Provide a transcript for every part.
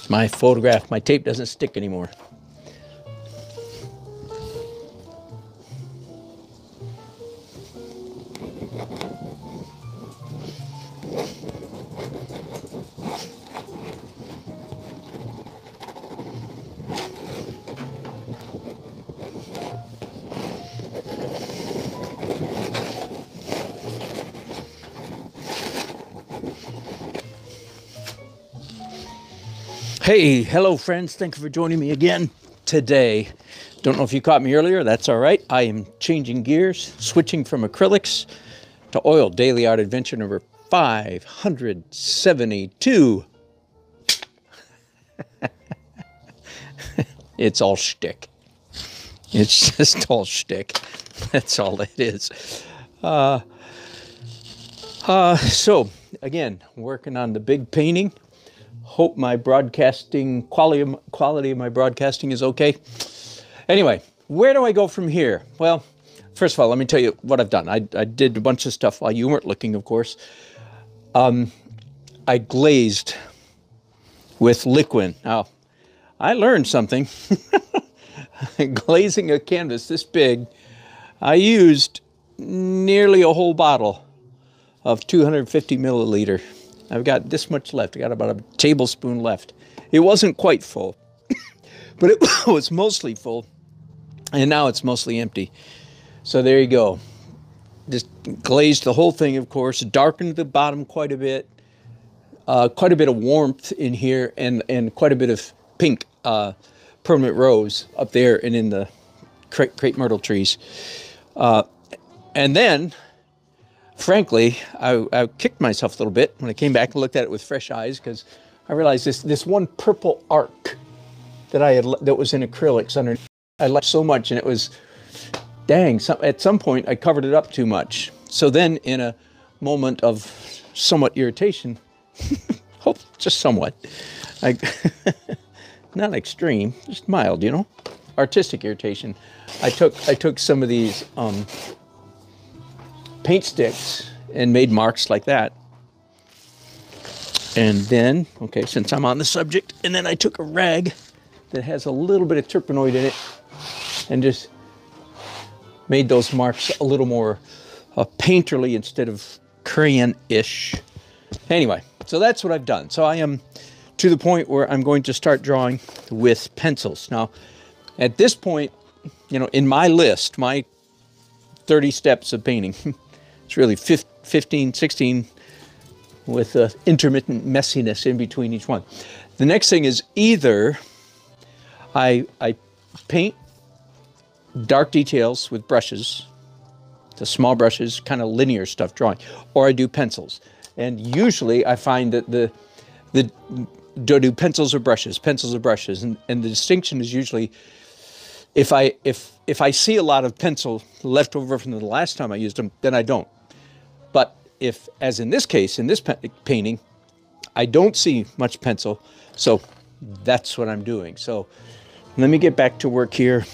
My photograph, my tape doesn't stick anymore. Hey, hello friends, thank you for joining me again today. Don't know if you caught me earlier, that's all right. I am changing gears, switching from acrylics to oil. Daily art adventure number 572. It's all shtick. It's just all shtick. That's all it is. So, again, working on the big painting. Hope my broadcasting, quality of my broadcasting is okay. Anyway, where do I go from here? Well, first of all, let me tell you what I've done. I did a bunch of stuff while you weren't looking, of course. I glazed with liquid. Now, I learned something. Glazing a canvas this big, I used nearly a whole bottle of 250 milliliter. I've got this much left. I got about a tablespoon left. It wasn't quite full, but it was mostly full, and now it's mostly empty. So there you go. Just glazed the whole thing, of course, darkened the bottom quite a bit of warmth in here, and quite a bit of pink permanent rose up there and in the crepe myrtle trees. And then, frankly, I kicked myself a little bit when I came back and looked at it with fresh eyes, because I realized this one purple arc that was in acrylics underneath, I liked so much, and it was, dang, at some point I covered it up too much. So then, in a moment of somewhat irritation, hope just somewhat, not extreme, just mild, you know, artistic irritation, I took some of these paint sticks and made marks like that. And then, okay, since I'm on the subject, and then I took a rag that has a little bit of terpenoid in it and just made those marks a little more painterly instead of crayon-ish. Anyway, so that's what I've done. So I am to the point where I'm going to start drawing with pencils. Now, at this point, you know, in my list, my 30 steps of painting, it's really 15, 16 with intermittent messiness in between each one. The next thing is either I paint dark details with brushes, the small brushes, kind of linear stuff drawing, or I do pencils. And usually I find that do I do pencils or brushes, and the distinction is usually if I see a lot of pencil left over from the last time I used them, then I don't. But if, as in this case, in this painting, I don't see much pencil, so that's what I'm doing. So let me get back to work here.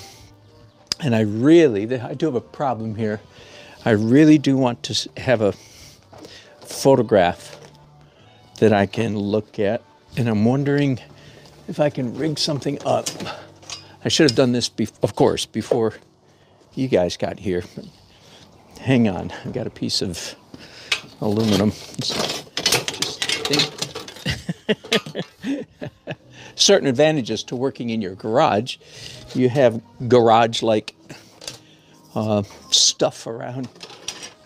And I do have a problem here. I really do want to have a photograph that I can look at. And I'm wondering if I can rig something up. I should have done this, of course, before you guys got here. But hang on, I've got a piece of aluminum. Certain advantages to working in your garage. You have garage-like stuff around.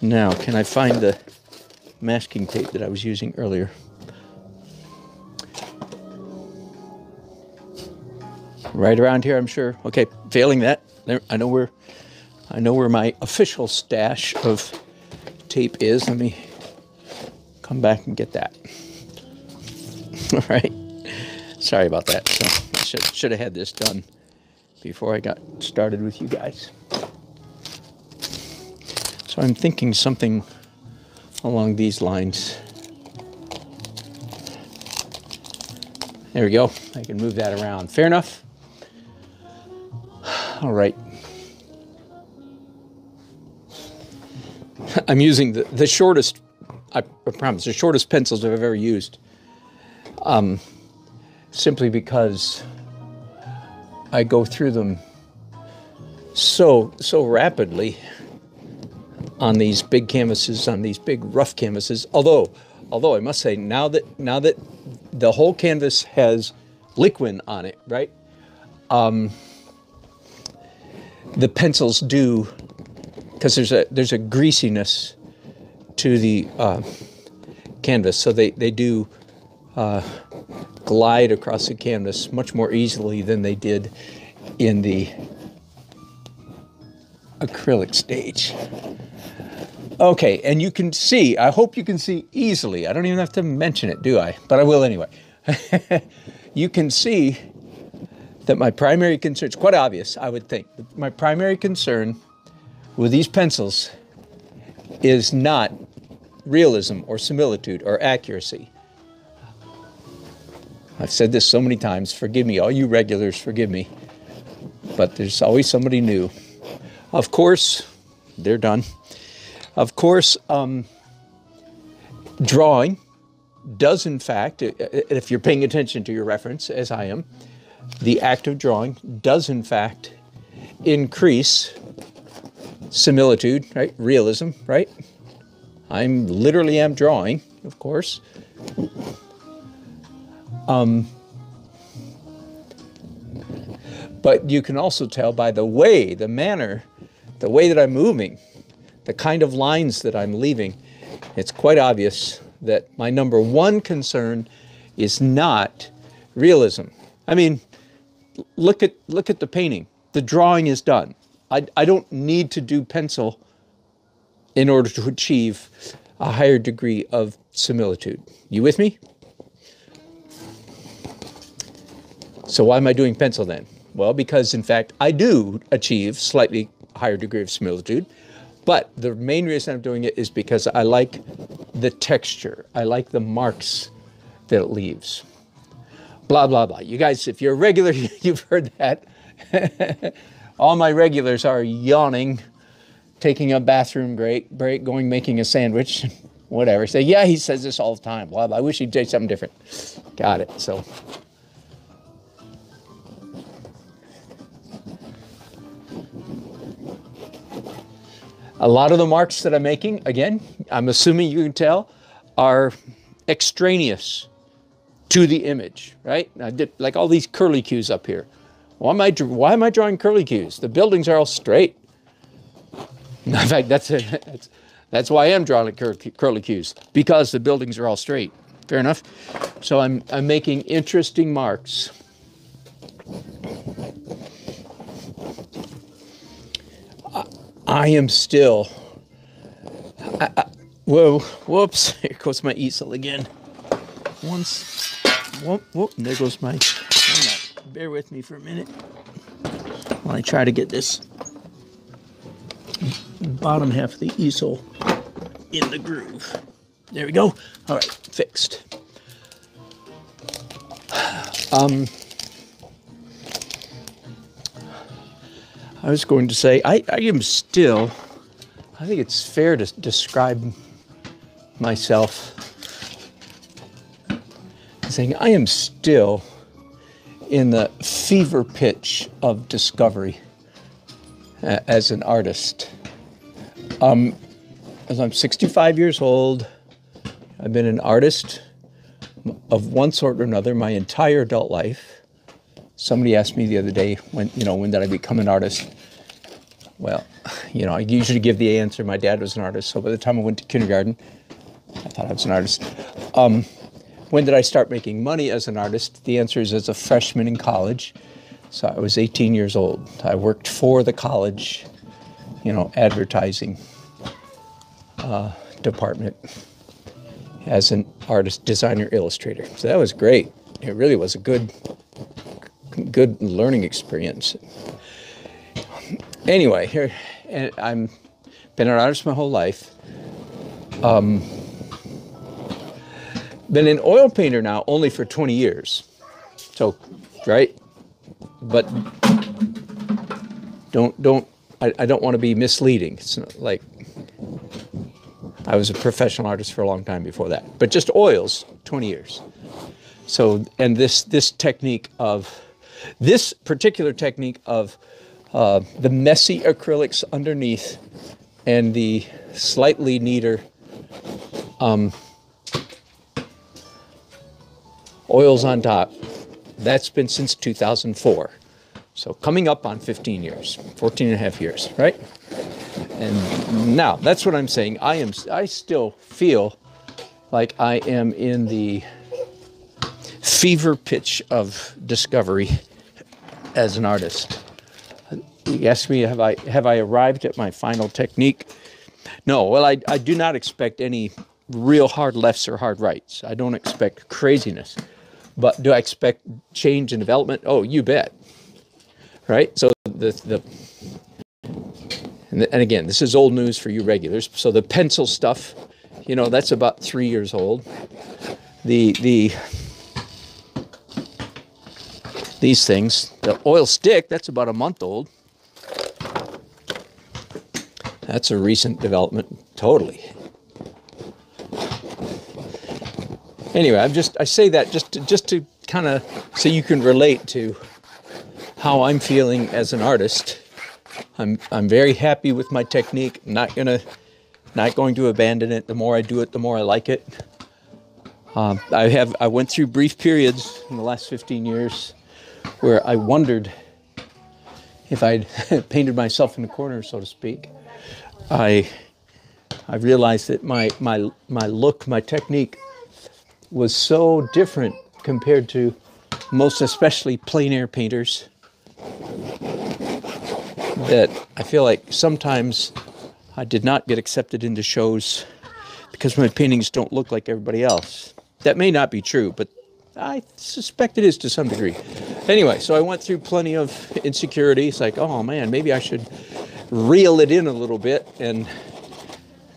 Now, can I find the masking tape that I was using earlier? Right around here, I'm sure. Okay, failing that, there, I know where my official stash of tape is. Let me come back and get that. All right. Sorry about that. So should have had this done before I got started with you guys. So I'm thinking something along these lines. There we go. I can move that around. Fair enough. All right. I'm using the shortest, I promise, the shortest pencils I've ever used. simply because I go through them so rapidly on these big canvases, on these big rough canvases. Although I must say, now that the whole canvas has liquid on it, right? The pencils do, because there's a greasiness to the canvas, so they do glide across the canvas much more easily than they did in the acrylic stage. Okay, and you can see, I hope you can see easily. I don't even have to mention it, do I? But I will anyway. You can see that my primary concern, it's quite obvious, I would think. My primary concern with these pencils is not realism or similitude or accuracy. I've said this so many times, forgive me, all you regulars, forgive me. But there's always somebody new. Of course, they're done. Of course, drawing does in fact, if you're paying attention to your reference, as I am, the act of drawing does in fact increase similitude, right? Realism, right? I literally am drawing, of course. But you can also tell by the way, the manner, the way that I'm moving, the kind of lines that I'm leaving, it's quite obvious that my number one concern is not realism. I mean, look at the painting. The drawing is done. I don't need to do pencil in order to achieve a higher degree of similitude. You with me? So why am I doing pencil then? Well, because in fact, I do achieve slightly higher degree of similitude, but the main reason I'm doing it is because I like the texture. I like the marks that it leaves. Blah, blah, blah. You guys, if you're a regular, you've heard that. All my regulars are yawning, taking a bathroom break, going making a sandwich, whatever. Say, yeah, he says this all the time. Blah, blah. I wish he'd say something different. Got it. So. A lot of the marks that I'm making, again, I'm assuming you can tell, are extraneous to the image, right? I did like all these curly cues up here. Why am I drawing curly cues? The buildings are all straight. In fact, that's why I am drawing curly cues, because the buildings are all straight. Fair enough. So I'm making interesting marks. I am still. Whoa! Whoops! Here goes my easel again. Whoop! And there goes my. Bear with me for a minute while I try to get this bottom half of the easel in the groove. There we go. All right, fixed. I was going to say, I am still, I think it's fair to describe myself saying I am still in the fever pitch of discovery as an artist. As I'm 65 years old, I've been an artist of one sort or another my entire adult life. Somebody asked me the other day, when did I become an artist? Well, I usually give the answer, my dad was an artist, so by the time I went to kindergarten, I thought I was an artist. When did I start making money as an artist? The answer is as a freshman in college. So I was 18 years old. I worked for the college, advertising department as an artist, designer, illustrator. So that was great. It really was a good learning experience. Anyway, here, and I'm been an artist my whole life. Been an oil painter now only for 20 years. So, right? But I don't want to be misleading. It's not like I was a professional artist for a long time before that. But just oils, 20 years. So, and this particular technique of the messy acrylics underneath and the slightly neater oils on top, that's been since 2004. So coming up on 15 years, 14 and a half years, right? And now, that's what I'm saying. I still feel like I am in the fever pitch of discovery as an artist. You ask me, have I arrived at my final technique? No, well, I do not expect any real hard lefts or hard rights. I don't expect craziness. But do I expect change and development? Oh, you bet. Right? So and again, this is old news for you regulars. So the pencil stuff, you know, that's about 3 years old. These things, the oil stick, that's about a month old. That's a recent development, totally. Anyway, I say that just to kind of so you can relate to how I'm feeling as an artist. I'm very happy with my technique. Not going to abandon it. The more I do it, the more I like it. I went through brief periods in the last 15 years where I wondered if I'd painted myself in the corner, so to speak. I realized that my look, my technique was so different compared to most, especially plein air painters, that I feel like sometimes I did not get accepted into shows because my paintings don't look like everybody else. That may not be true, but I suspect it is to some degree. Anyway, so I went through plenty of insecurity. It's like, oh man, maybe I should reel it in a little bit and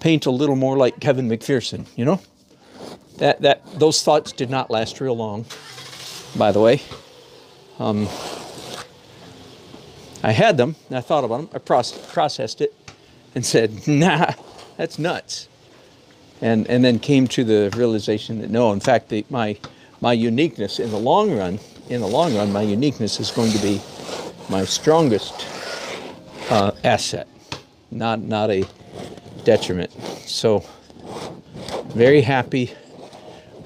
paint a little more like Kevin McPherson, you know? Those thoughts did not last real long, by the way. I had them, and I thought about them, I processed it, and said, nah, that's nuts. And then came to the realization that no, in fact, my uniqueness in the long run, my uniqueness is going to be my strongest asset, not a detriment. So, very happy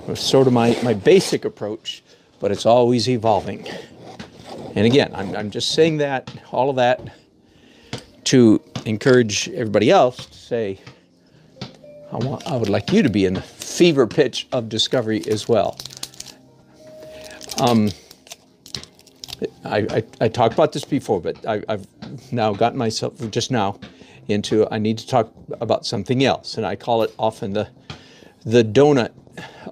with sort of my basic approach, but it's always evolving. And again, I'm just saying that, all of that, to encourage everybody else to say, I would like you to be in the fever pitch of discovery as well. I talked about this before, but I've now gotten myself just now into, I need to talk about something else, and I call it often the donut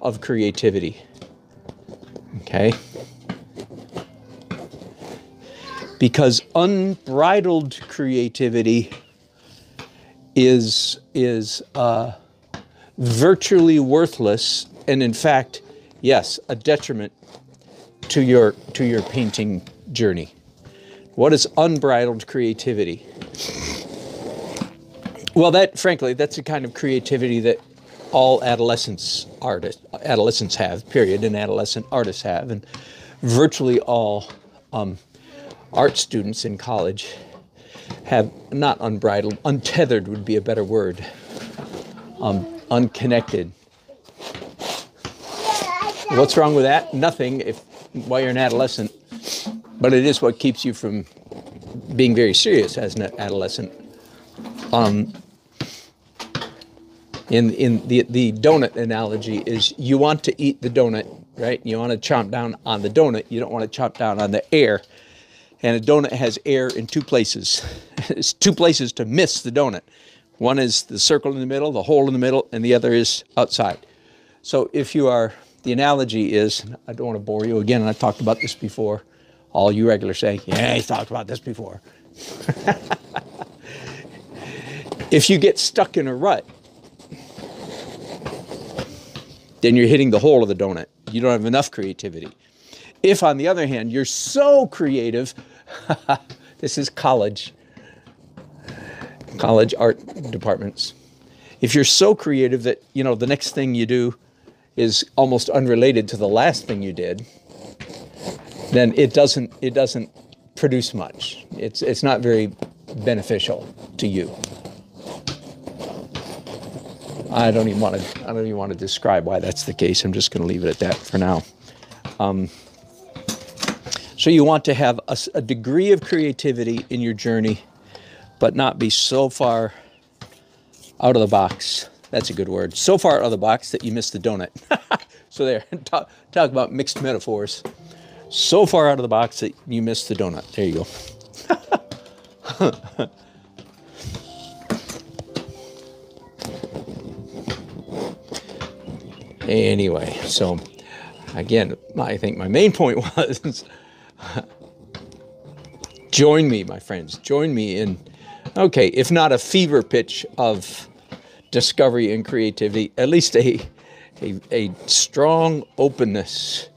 of creativity. Okay? Because unbridled creativity is virtually worthless, and in fact, yes, a detriment to your painting journey. What is unbridled creativity? Well, frankly, that's the kind of creativity that all adolescents have, period, and adolescent artists have, and virtually all art students in college have not unbridled, untethered would be a better word, unconnected. What's wrong with that? Nothing while you're an adolescent, but it is what keeps you from being very serious as an adolescent. In the donut analogy is you want to eat the donut, right? You want to chomp down on the donut. You don't want to chomp down on the air. And a donut has air in two places. It's two places to miss the donut. One is the circle in the middle, the hole in the middle, and the other is outside. So if you are, the analogy is, I don't want to bore you again, and I've talked about this before. All you regulars say, yeah, he's talked about this before. If you get stuck in a rut, then you're hitting the hole of the donut. You don't have enough creativity. If, on the other hand, you're so creative, this is college art departments. If you're so creative that, you know, the next thing you do is almost unrelated to the last thing you did, then it doesn't produce much. It's not very beneficial to you. I don't even want to describe why that's the case. I'm just going to leave it at that for now. So you want to have a degree of creativity in your journey, but not be so far out of the box. That's a good word. So far out of the box that you miss the donut. So there, talk about mixed metaphors. So far out of the box that you miss the donut. There you go. Anyway, so again, I think my main point was join me, my friends. Join me in, okay, if not a fever pitch of discovery and creativity, at least a strong openness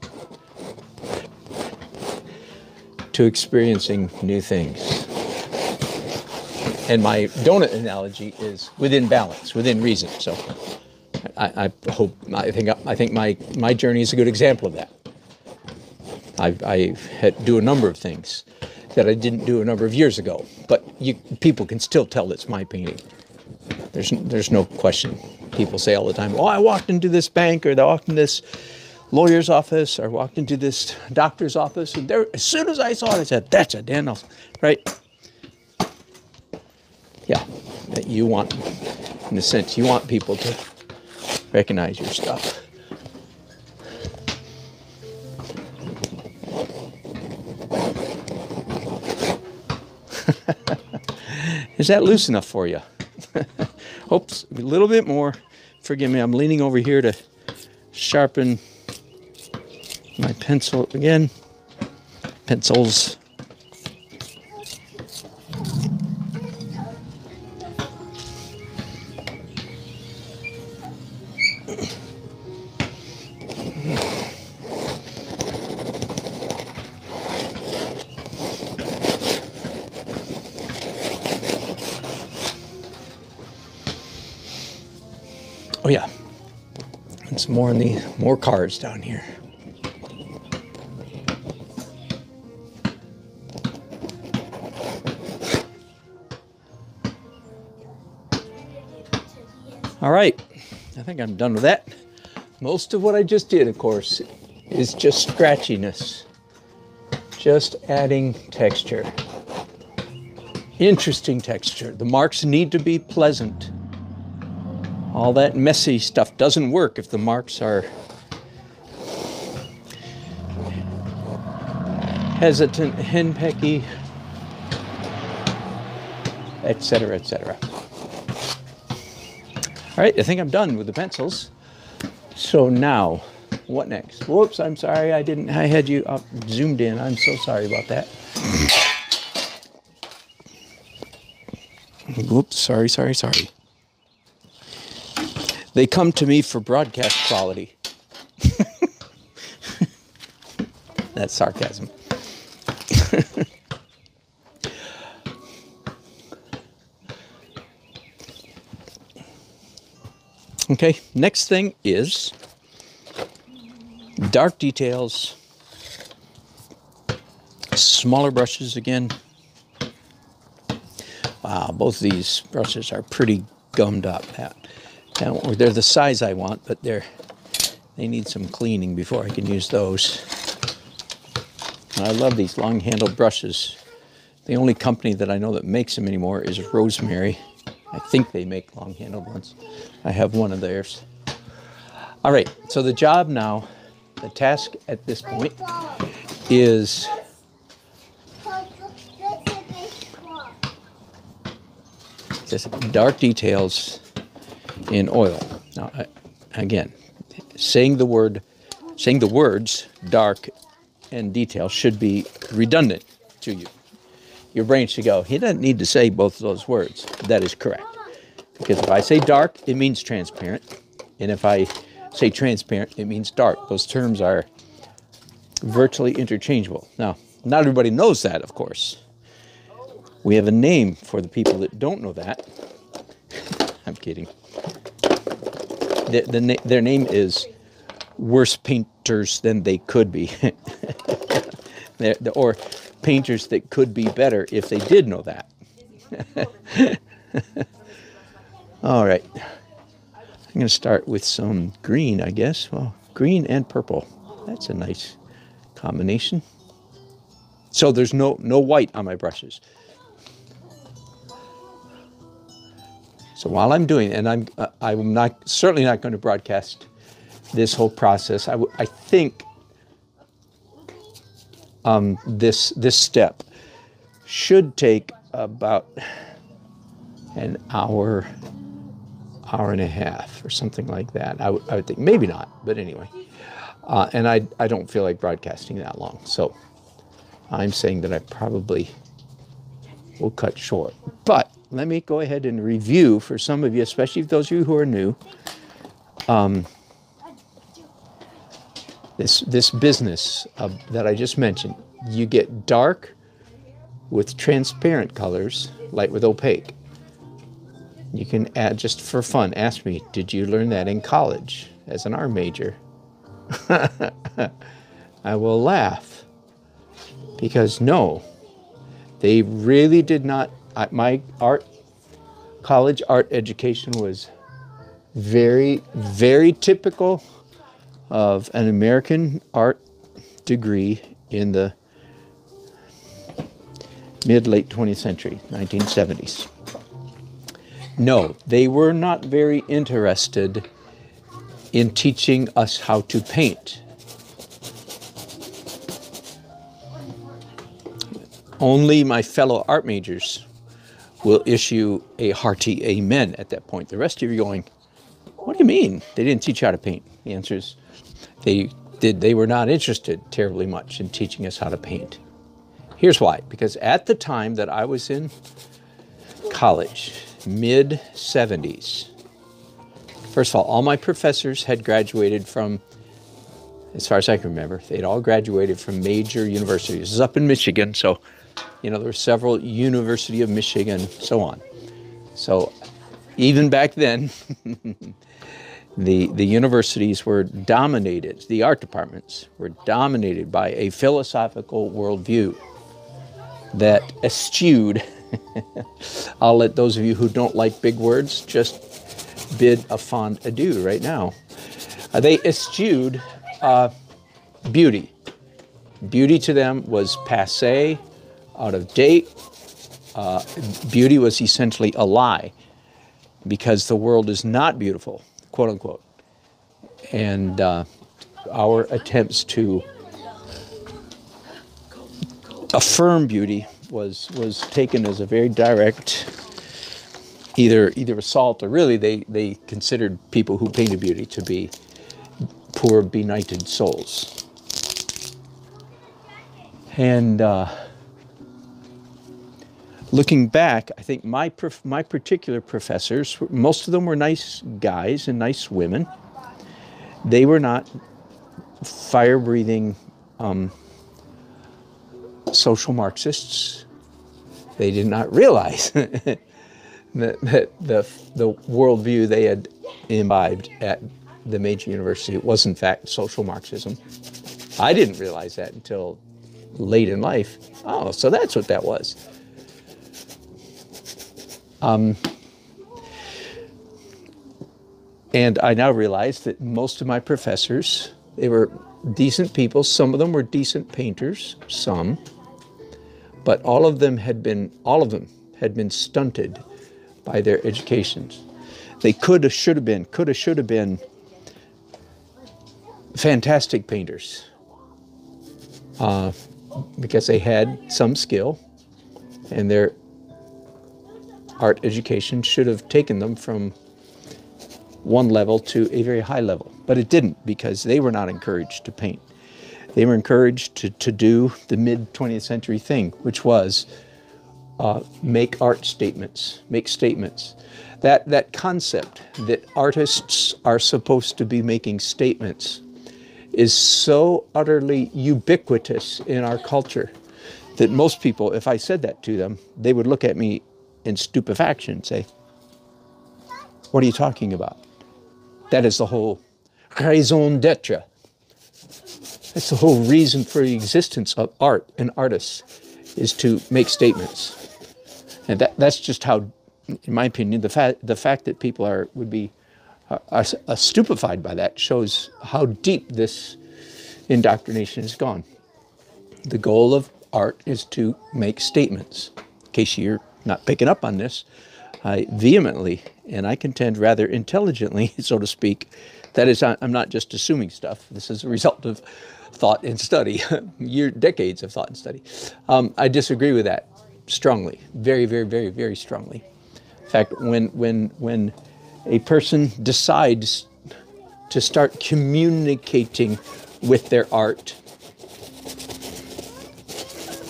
to experiencing new things. And my donut analogy is within balance, within reason. So I think my journey is a good example of that. I had to do a number of things that I didn't do a number of years ago, but people can still tell it's my painting. There's no question. People say all the time, "Oh, I walked into this bank, or I walked in this lawyer's office, or walked into this doctor's office, and there, as soon as I saw it, I said, that's a Dan Nelson," right? Yeah, that you want, in a sense, you want people to recognize your stuff. Is that loose enough for you? Oops, a little bit more. Forgive me, I'm leaning over here to sharpen my pencil again. Pencils. Oh yeah, and some more cars down here. All right, I think I'm done with that. Most of what I just did, of course, is just scratchiness, just adding texture, interesting texture. The marks need to be pleasant. All that messy stuff doesn't work if the marks are hesitant, henpecky, etc., etc. All right, I think I'm done with the pencils. So now, what next? Whoops, I'm sorry, I had you up zoomed in. I'm so sorry about that. Whoops, sorry. They come to me for broadcast quality. That's sarcasm. Okay, next thing is dark details, smaller brushes again. Wow, both of these brushes are pretty gummed up. They're the size I want, but they need some cleaning before I can use those. I love these long-handled brushes. The only company that I know that makes them anymore is Rosemary. I think they make long-handled ones. I have one of theirs. All right, so the job now, the task at this point is just dark details in oil. Now, again, saying the words dark and detail should be redundant to you. Your brain should go, he doesn't need to say both of those words. That is correct. Because if I say dark, it means transparent. And if I say transparent, it means dark. Those terms are virtually interchangeable. Now, not everybody knows that, of course. We have a name for the people that don't know that. I'm kidding. Their name is worse painters than they could be. Or painters that could be better if they did know that. All right. I'm going to start with some green, I guess. Well, green and purple. That's a nice combination. So there's no white on my brushes. So while I'm doing, and I'm certainly not going to broadcast this whole process. I think this step should take about an hour and a half or something like that. I would think, maybe not, but anyway. And I don't feel like broadcasting that long, so I'm saying that I probably will cut short. But let me go ahead and review for some of you, especially those of you who are new, this business that I just mentioned. You get dark with transparent colors, light with opaque. You can add, just for fun, ask me, did you learn that in college as an art major? I will laugh, because no, they really did not. My college art education was very, very typical of an American art degree in the mid-late 20th century, 1970s. No, they were not very interested in teaching us how to paint. Only my fellow art majors will issue a hearty amen at that point. The rest of you are going, what do you mean? They didn't teach you how to paint. The answer is they were not interested terribly much in teaching us how to paint. Here's why. Because at the time that I was in college, mid-70s, first of all my professors had graduated from, as far as I can remember, they'd all graduated from major universities. This is up in Michigan, so, you know, there were several University of Michigan, so on. So even back then, the universities were dominated, the art departments were dominated by a philosophical worldview that eschewed, I'll let those of you who don't like big words just bid a fond adieu right now. They eschewed beauty. Beauty to them was passé, out of date. Beauty was essentially a lie, because the world is not beautiful, quote unquote. And our attempts to affirm beauty was taken as a very direct either assault, or really they considered people who painted beauty to be poor, benighted souls. And looking back, I think my particular professors, most of them were nice guys and nice women. They were not fire-breathing social Marxists. They did not realize that the worldview they had imbibed at the major university was in fact social Marxism. I didn't realize that until late in life. Oh, so that's what that was. And I now realize that most of my professors, they were decent people. Some of them were decent painters, some, but all of them had been stunted by their educations. They should have been fantastic painters, because they had some skill, and their art education should have taken them from one level to a very high level. But it didn't, because they were not encouraged to paint. They were encouraged to do the mid-20th century thing, which was make art statements, make statements. That concept that artists are supposed to be making statements is so utterly ubiquitous in our culture that most people, if I said that to them, they would look at me in stupefaction and say, what are you talking about? That is the whole raison d'etre. That's the whole reason for the existence of art and artists, is to make statements. And that's just how, in my opinion, the fact that people would be stupefied by that shows how deep this indoctrination has gone. The goal of art is to make statements. In case you're not picking up on this, I vehemently, and I contend rather intelligently, so to speak, that is, I'm not just assuming stuff. This is a result of thought and study, decades of thought and study. I disagree with that strongly, very, very, very, very strongly. In fact, when a person decides to start communicating with their art,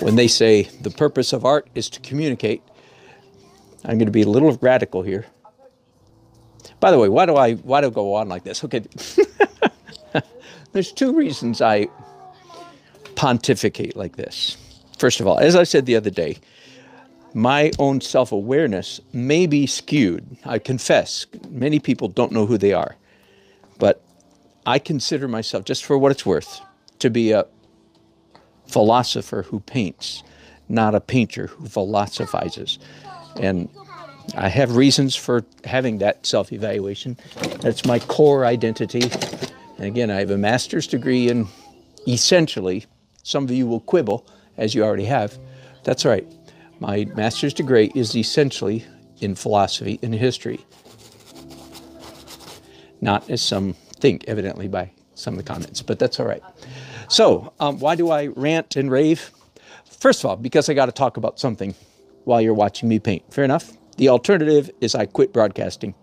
when they say the purpose of art is to communicate, I'm going to be a little radical here. By the way, why do I go on like this? Okay, there's two reasons I pontificate like this. First of all, as I said the other day, my own self-awareness may be skewed. I confess, many people don't know who they are. But I consider myself, just for what it's worth, to be a philosopher who paints, not a painter who philosophizes. And I have reasons for having that self-evaluation. That's my core identity. And again, I have a master's degree in, essentially, some of you will quibble, as you already have. That's all right. My master's degree is essentially in philosophy and history. Not as some think, evidently, by some of the comments, but that's all right. So, why do I rant and rave? First of all, because I got to talk about something while you're watching me paint. Fair enough? The alternative is I quit broadcasting,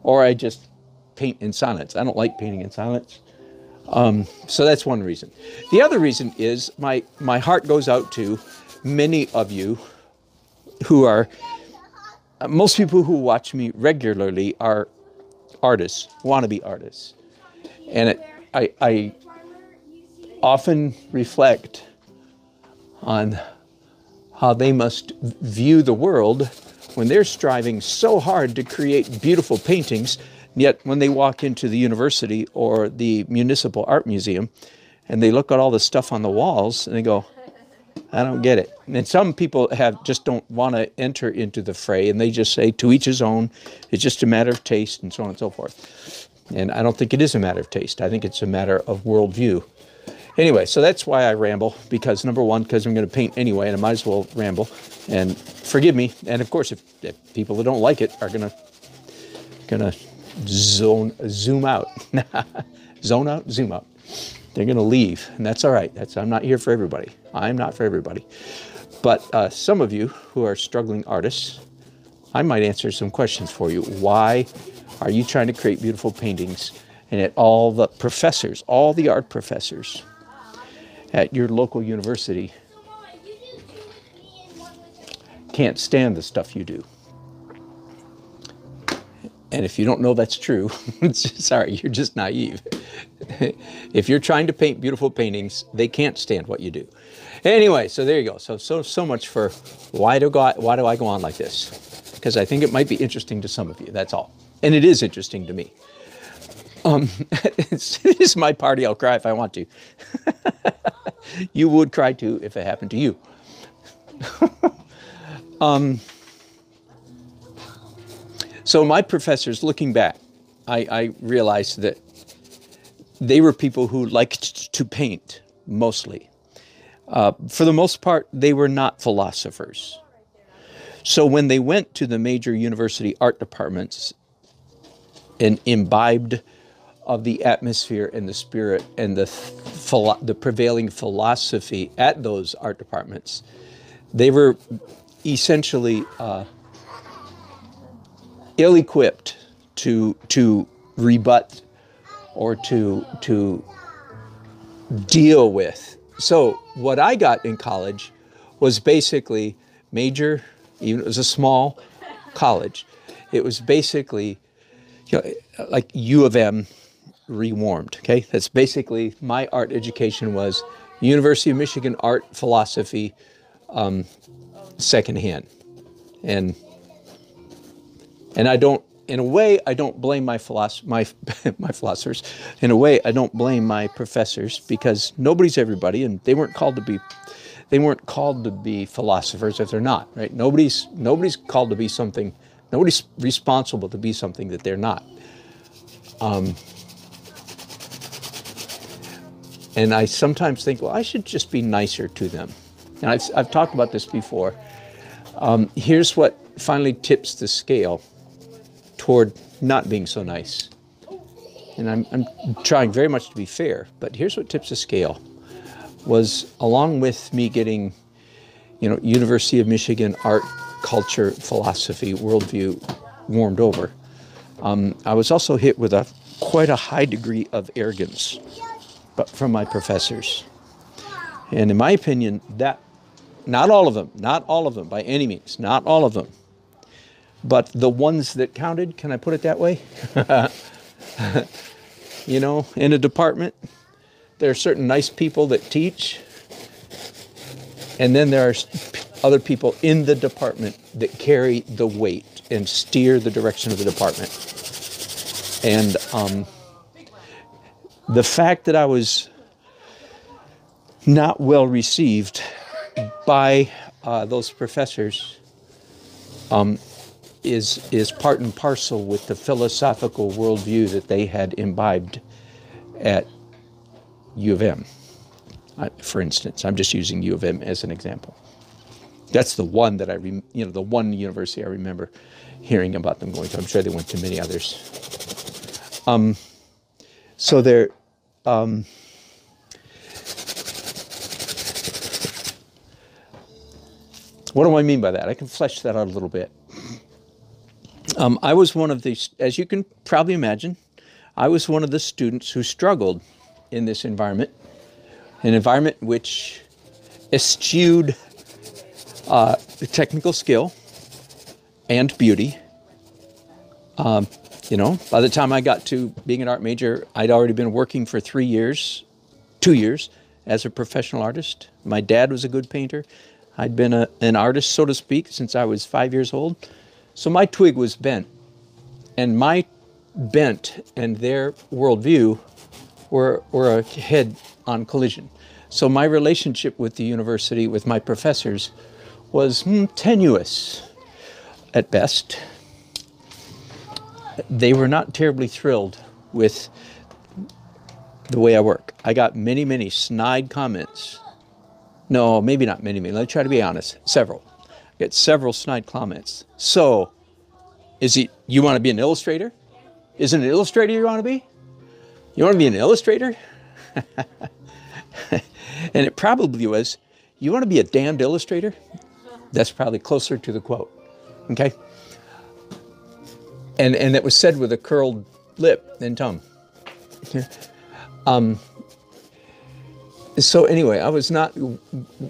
or I just paint in silence. I don't like painting in silence. So that's one reason. The other reason is my heart goes out to many of you who are, most people who watch me regularly are artists, wannabe artists. And I often reflect on how they must view the world when they're striving so hard to create beautiful paintings, yet when they walk into the university or the municipal art museum and they look at all the stuff on the walls and they go, I don't get it. And some people just don't want to enter into the fray, and they just say, to each his own, it's just a matter of taste, and so on and so forth. And I don't think it is a matter of taste. I think it's a matter of worldview. Anyway, so that's why I ramble, because number one, because I'm going to paint anyway, and I might as well ramble. And forgive me. And of course, if people that don't like it are gonna zoom out, zone out, zoom out. They're going to leave, and that's all right. I'm not here for everybody. I'm not for everybody. But some of you who are struggling artists, I might answer some questions for you. Why are you trying to create beautiful paintings, and yet all the professors, all the art professors at your local university can't stand the stuff you do? And if you don't know that's true, sorry, you're just naive. If you're trying to paint beautiful paintings, they can't stand what you do. Anyway, so there you go. So much for why do I go on like this? Because I think it might be interesting to some of you, that's all. And it is interesting to me. It is my party, I'll cry if I want to. You would cry too if it happened to you. So my professors, looking back, I realized that they were people who liked to paint, mostly. For the most part, they were not philosophers. So when they went to the major university art departments and imbibed of the atmosphere and the spirit and the prevailing philosophy at those art departments, they were essentially ill-equipped to rebut or to deal with. So what I got in college was basically major, even it was a small college, it was basically, you know, like U of M rewarmed, okay? That's basically, my art education was University of Michigan art philosophy secondhand. And I don't in a way, I don't blame my philosophers. In a way, I don't blame my professors, because nobody's everybody, and they weren't called to be philosophers if they're not, right? Nobody's called to be something. Nobody's responsible to be something that they're not. And I sometimes think, well, I should just be nicer to them. And I've talked about this before. Here's what finally tips the scale toward not being so nice. And I'm trying very much to be fair, but here's what tips the scale. Was, along with me getting, University of Michigan art, culture, philosophy, worldview warmed over, I was also hit with quite a high degree of arrogance, but from my professors. And in my opinion, that, not all of them by any means, not all of them, but the ones that counted, can I put it that way? In a department, there are certain nice people that teach, and then there are other people in the department that carry the weight and steer the direction of the department. And the fact that I was not well received by those professors is part and parcel with the philosophical worldview that they had imbibed at U of M. For instance, I'm just using U of M as an example. That's the one that the one university I remember hearing about them going to. I'm sure they went to many others. So they're, what do I mean by that? I can flesh that out a little bit. I was one of these, as you can probably imagine, I was one of the students who struggled in this environment, an environment which eschewed technical skill and beauty. By the time I got to being an art major, I'd already been working for 2 years, as a professional artist. My dad was a good painter. I'd been an artist, so to speak, since I was 5 years old. So my twig was bent. And my bent and their worldview were a head-on collision. So my relationship with the university, with my professors, was tenuous at best. They were not terribly thrilled with the way I work. I got many, many snide comments. No, maybe not many. Let's try to be honest. Several. I got several snide comments. So, you want to be an illustrator? Is it an illustrator you want to be? You want to be an illustrator? And it probably was, you want to be a damned illustrator? That's probably closer to the quote. Okay? And that was said with a curled lip and tongue. So anyway, I was not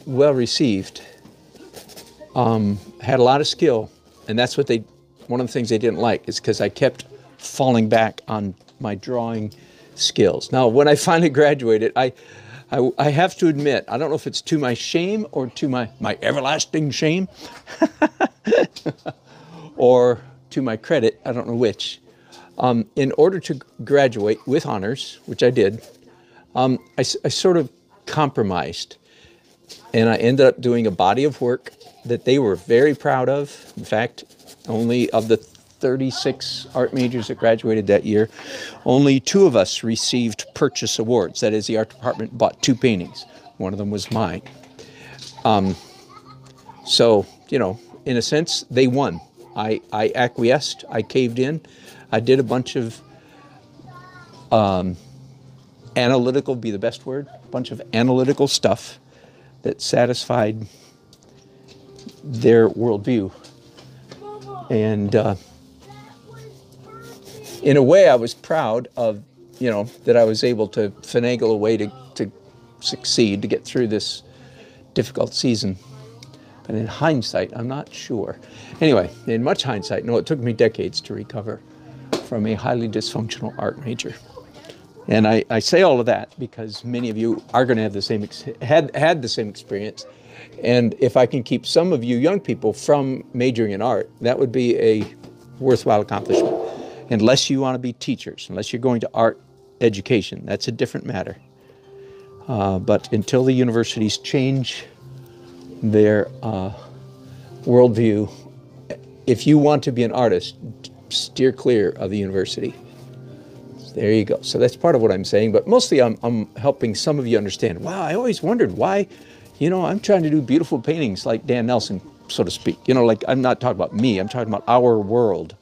well received. Had a lot of skill, and that's what one of the things they didn't like is because I kept falling back on my drawing skills. Now, when I finally graduated, I have to admit, I don't know if it's to my shame or to my everlasting shame, or to my credit, I don't know which. In order to graduate with honors, which I did, I sort of compromised, and I ended up doing a body of work that they were very proud of. In fact, only of the 36 art majors that graduated that year, only 2 of us received purchase awards. That is, the art department bought 2 paintings. One of them was mine. So, in a sense, they won. I acquiesced, I caved in, I did a bunch of analytical, be the best word, a bunch of analytical stuff that satisfied their worldview. And in a way, I was proud of, that I was able to finagle a way to succeed, to get through this difficult season. But in hindsight, I'm not sure. Anyway, in much hindsight, no, it took me decades to recover from a highly dysfunctional art major. And I say all of that because many of you are going to have the same, had the same experience. And if I can keep some of you young people from majoring in art, that would be a worthwhile accomplishment. unless you want to be teachers, unless you're going to art education. That's a different matter. But until the universities change their worldview, if you want to be an artist, steer clear of the university. There you go. So that's part of what I'm saying, but mostly I'm helping some of you understand. Wow, I always wondered why, you know, I'm trying to do beautiful paintings like Dan Nelson, so to speak. You know, like I'm not talking about me, I'm talking about our world,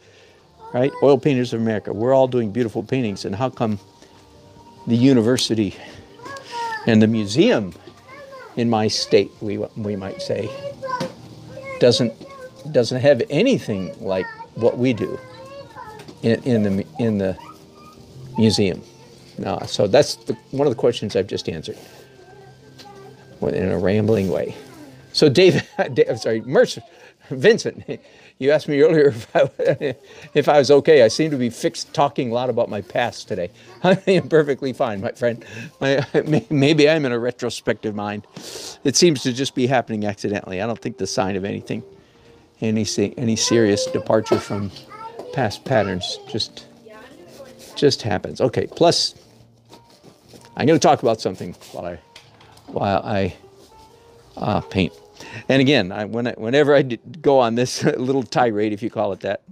right? Oil Painters of America, we're all doing beautiful paintings, and how come the university and the museum in my state, we might say, doesn't have anything like what we do in the museum? No, so that's one of the questions I've just answered in a rambling way. So Vincent, you asked me earlier if I was okay. I seem to be talking a lot about my past today. I am perfectly fine, my friend. Maybe I'm in a retrospective mind. It seems to just be happening accidentally. I don't think the sign of anything, any serious departure from past patterns just happens. Okay. Plus, I'm going to talk about something while I paint. And again, whenever I go on this little tirade, if you call it that,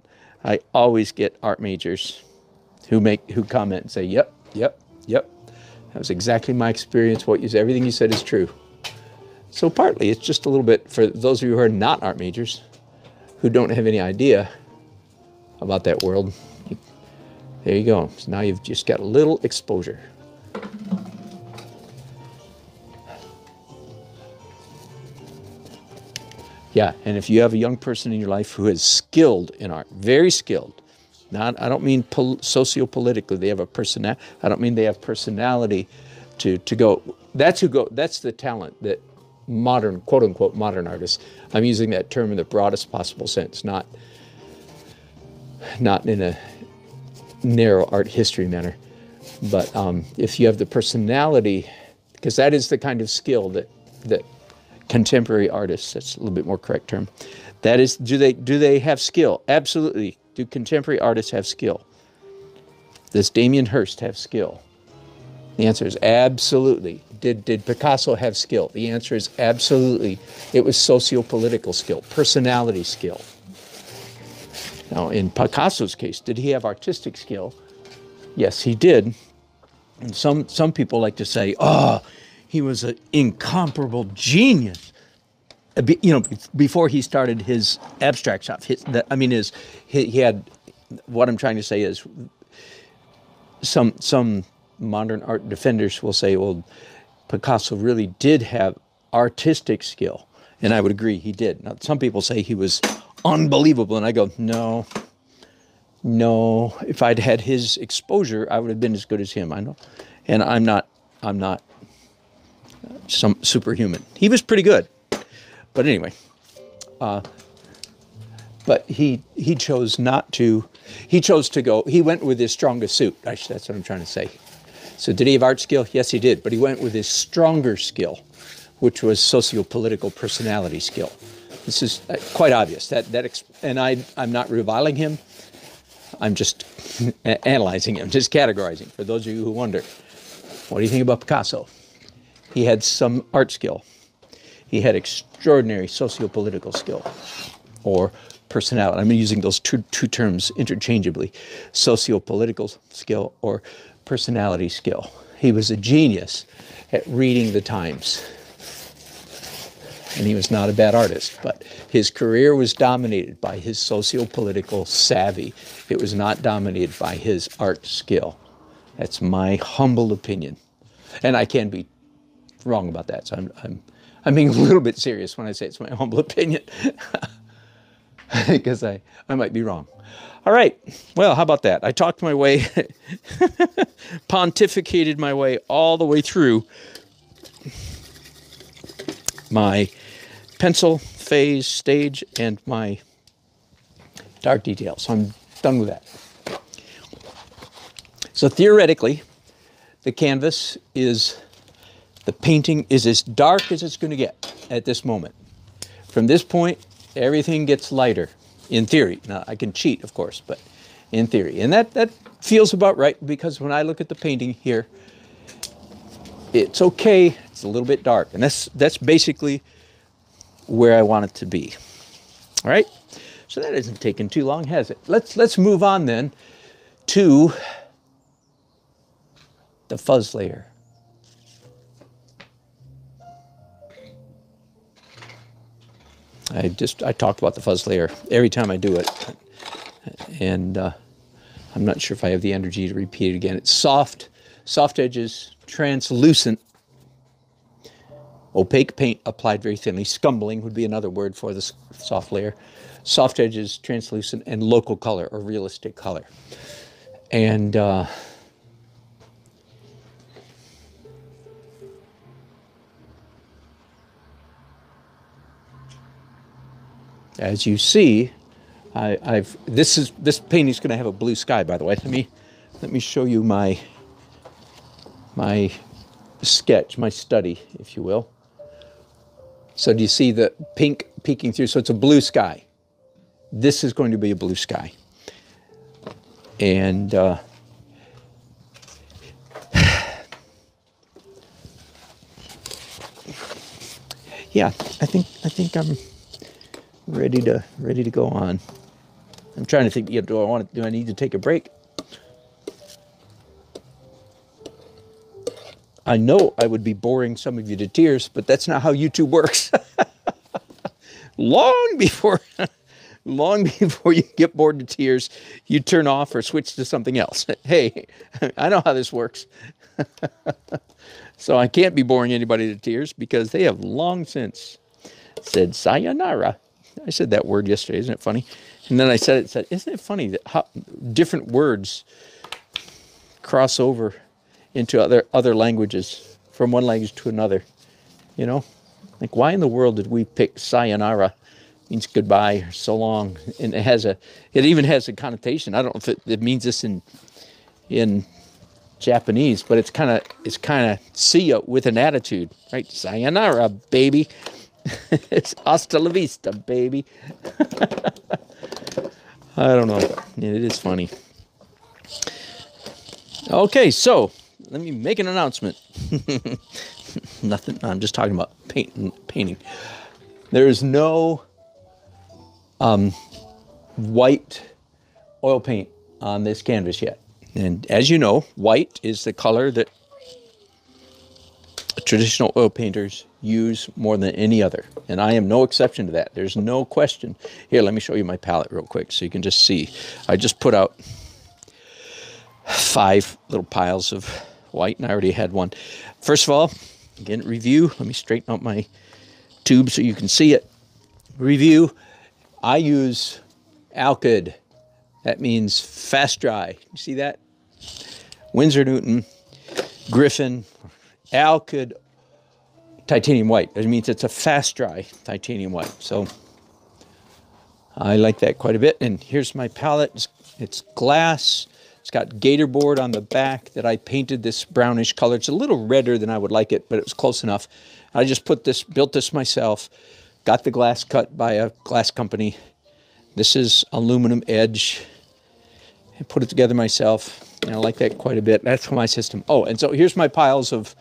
I always get art majors who comment and say, "Yep. That was exactly my experience. Everything you said is true." So partly, it's just a little bit for those of you who are not art majors, who don't have any idea about that world. There you go. So now you've just got a little exposure. Yeah, and if you have a young person in your life who is skilled in art, very skilled, I don't mean socio-politically, they have a personality. I don't mean they have personality to go. That's the talent that modern, quote unquote, modern artists. I'm using that term in the broadest possible sense, not in a narrow art history manner. But if you have the personality, because that is the kind of skill that contemporary artists, that's a little bit more correct term. That is, do they have skill? Absolutely. Do contemporary artists have skill? Does Damien Hirst have skill? The answer is absolutely. Did Picasso have skill? The answer is absolutely. It was socio-political skill, personality skill. Now, in Picasso's case, did he have artistic skill? Yes, he did. And some people like to say, "Oh, he was an incomparable genius." Before he started his abstract stuff. He had. What I'm trying to say is, some modern art defenders will say, "Well, Picasso really did have artistic skill," and I would agree he did. Now, some people say he was unbelievable, and I go, no. If I'd had his exposure, I would have been as good as him. I know, and I'm not some superhuman. He was pretty good, but anyway. But he chose not to. He chose to go. He went with his strongest suit. That's what I'm trying to say. So did he have art skill? Yes, he did. But he went with his stronger skill, which was socio-political personality skill. This is quite obvious. And I'm not reviling him. I'm just analyzing him, just categorizing. For those of you who wonder, what do you think about Picasso? He had some art skill. He had extraordinary socio-political skill, or personality. I'm using those two terms interchangeably: socio-political skill or personality skill. He was a genius at reading the times. And he was not a bad artist, but his career was dominated by his socio-political savvy. It was not dominated by his art skill. That's my humble opinion. And I can be wrong about that, so I'm being a little bit serious when I say it's my humble opinion. Because I might be wrong. All right, well, how about that? I talked my way, pontificated my way all the way through my pencil phase stage and my dark detail. So I'm done with that. So theoretically, the canvas the painting is as dark as it's going to get at this moment. From this point, everything gets lighter, in theory. Now, I can cheat, of course, but in theory. And that feels about right, because when I look at the painting here, it's okay, it's a little bit dark. And that's basically where I want it to be. All right, so that isn't taking too long, has it? Let's move on then to the fuzz layer. I talk about the fuzz layer every time I do it, and I'm not sure if I have the energy to repeat it again. It's soft edges, translucent, opaque paint applied very thinly. Scumbling would be another word for this soft layer. Soft edges, translucent, and local color, or realistic color. And as you see, this painting's going to have a blue sky, by the way. Let me show you my sketch, my study, if you will. So do you see the pink peeking through? So it's a blue sky. This is going to be a blue sky. And yeah, I think I'm ready to go on. I'm trying to think, do I need to take a break? I know I would be boring some of you to tears, but that's not how YouTube works. Long before you get bored to tears, you turn off or switch to something else. Hey, I know how this works. So I can't be boring anybody to tears, because they have long since said sayonara. I said that word yesterday, isn't it funny? And then I said, isn't it funny that how different words cross over into other languages, from one language to another, you know? Like, why in the world did we pick sayonara? Means goodbye, or so long, and it even has a connotation. I don't know if it means this in Japanese, but it's kind of see ya with an attitude, right? Sayonara, baby. It's hasta la vista, baby. I don't know. It is funny. Okay, so let me make an announcement. Nothing. I'm just talking about painting. There is no white oil paint on this canvas yet. And as you know, white is the color that traditional oil painters use more than any other. And I am no exception to that. There's no question. Here, let me show you my palette real quick so you can just see. I just put out 5 little piles of white, and I already had one. First of all, again, review. Let me straighten out my tube so you can see it. Review. I use Alkyd. That means fast dry. You see that? Winsor Newton, Griffin, Alkyd titanium white. It means it's a fast dry titanium white. So I like that quite a bit. And here's my palette. It's glass. It's got gator board on the back that I painted this brownish color. It's a little redder than I would like it, but it was close enough. I just built this myself. Got the glass cut by a glass company. This is aluminum edge. I put it together myself, and I like that quite a bit. That's my system. Oh, and so here's my piles of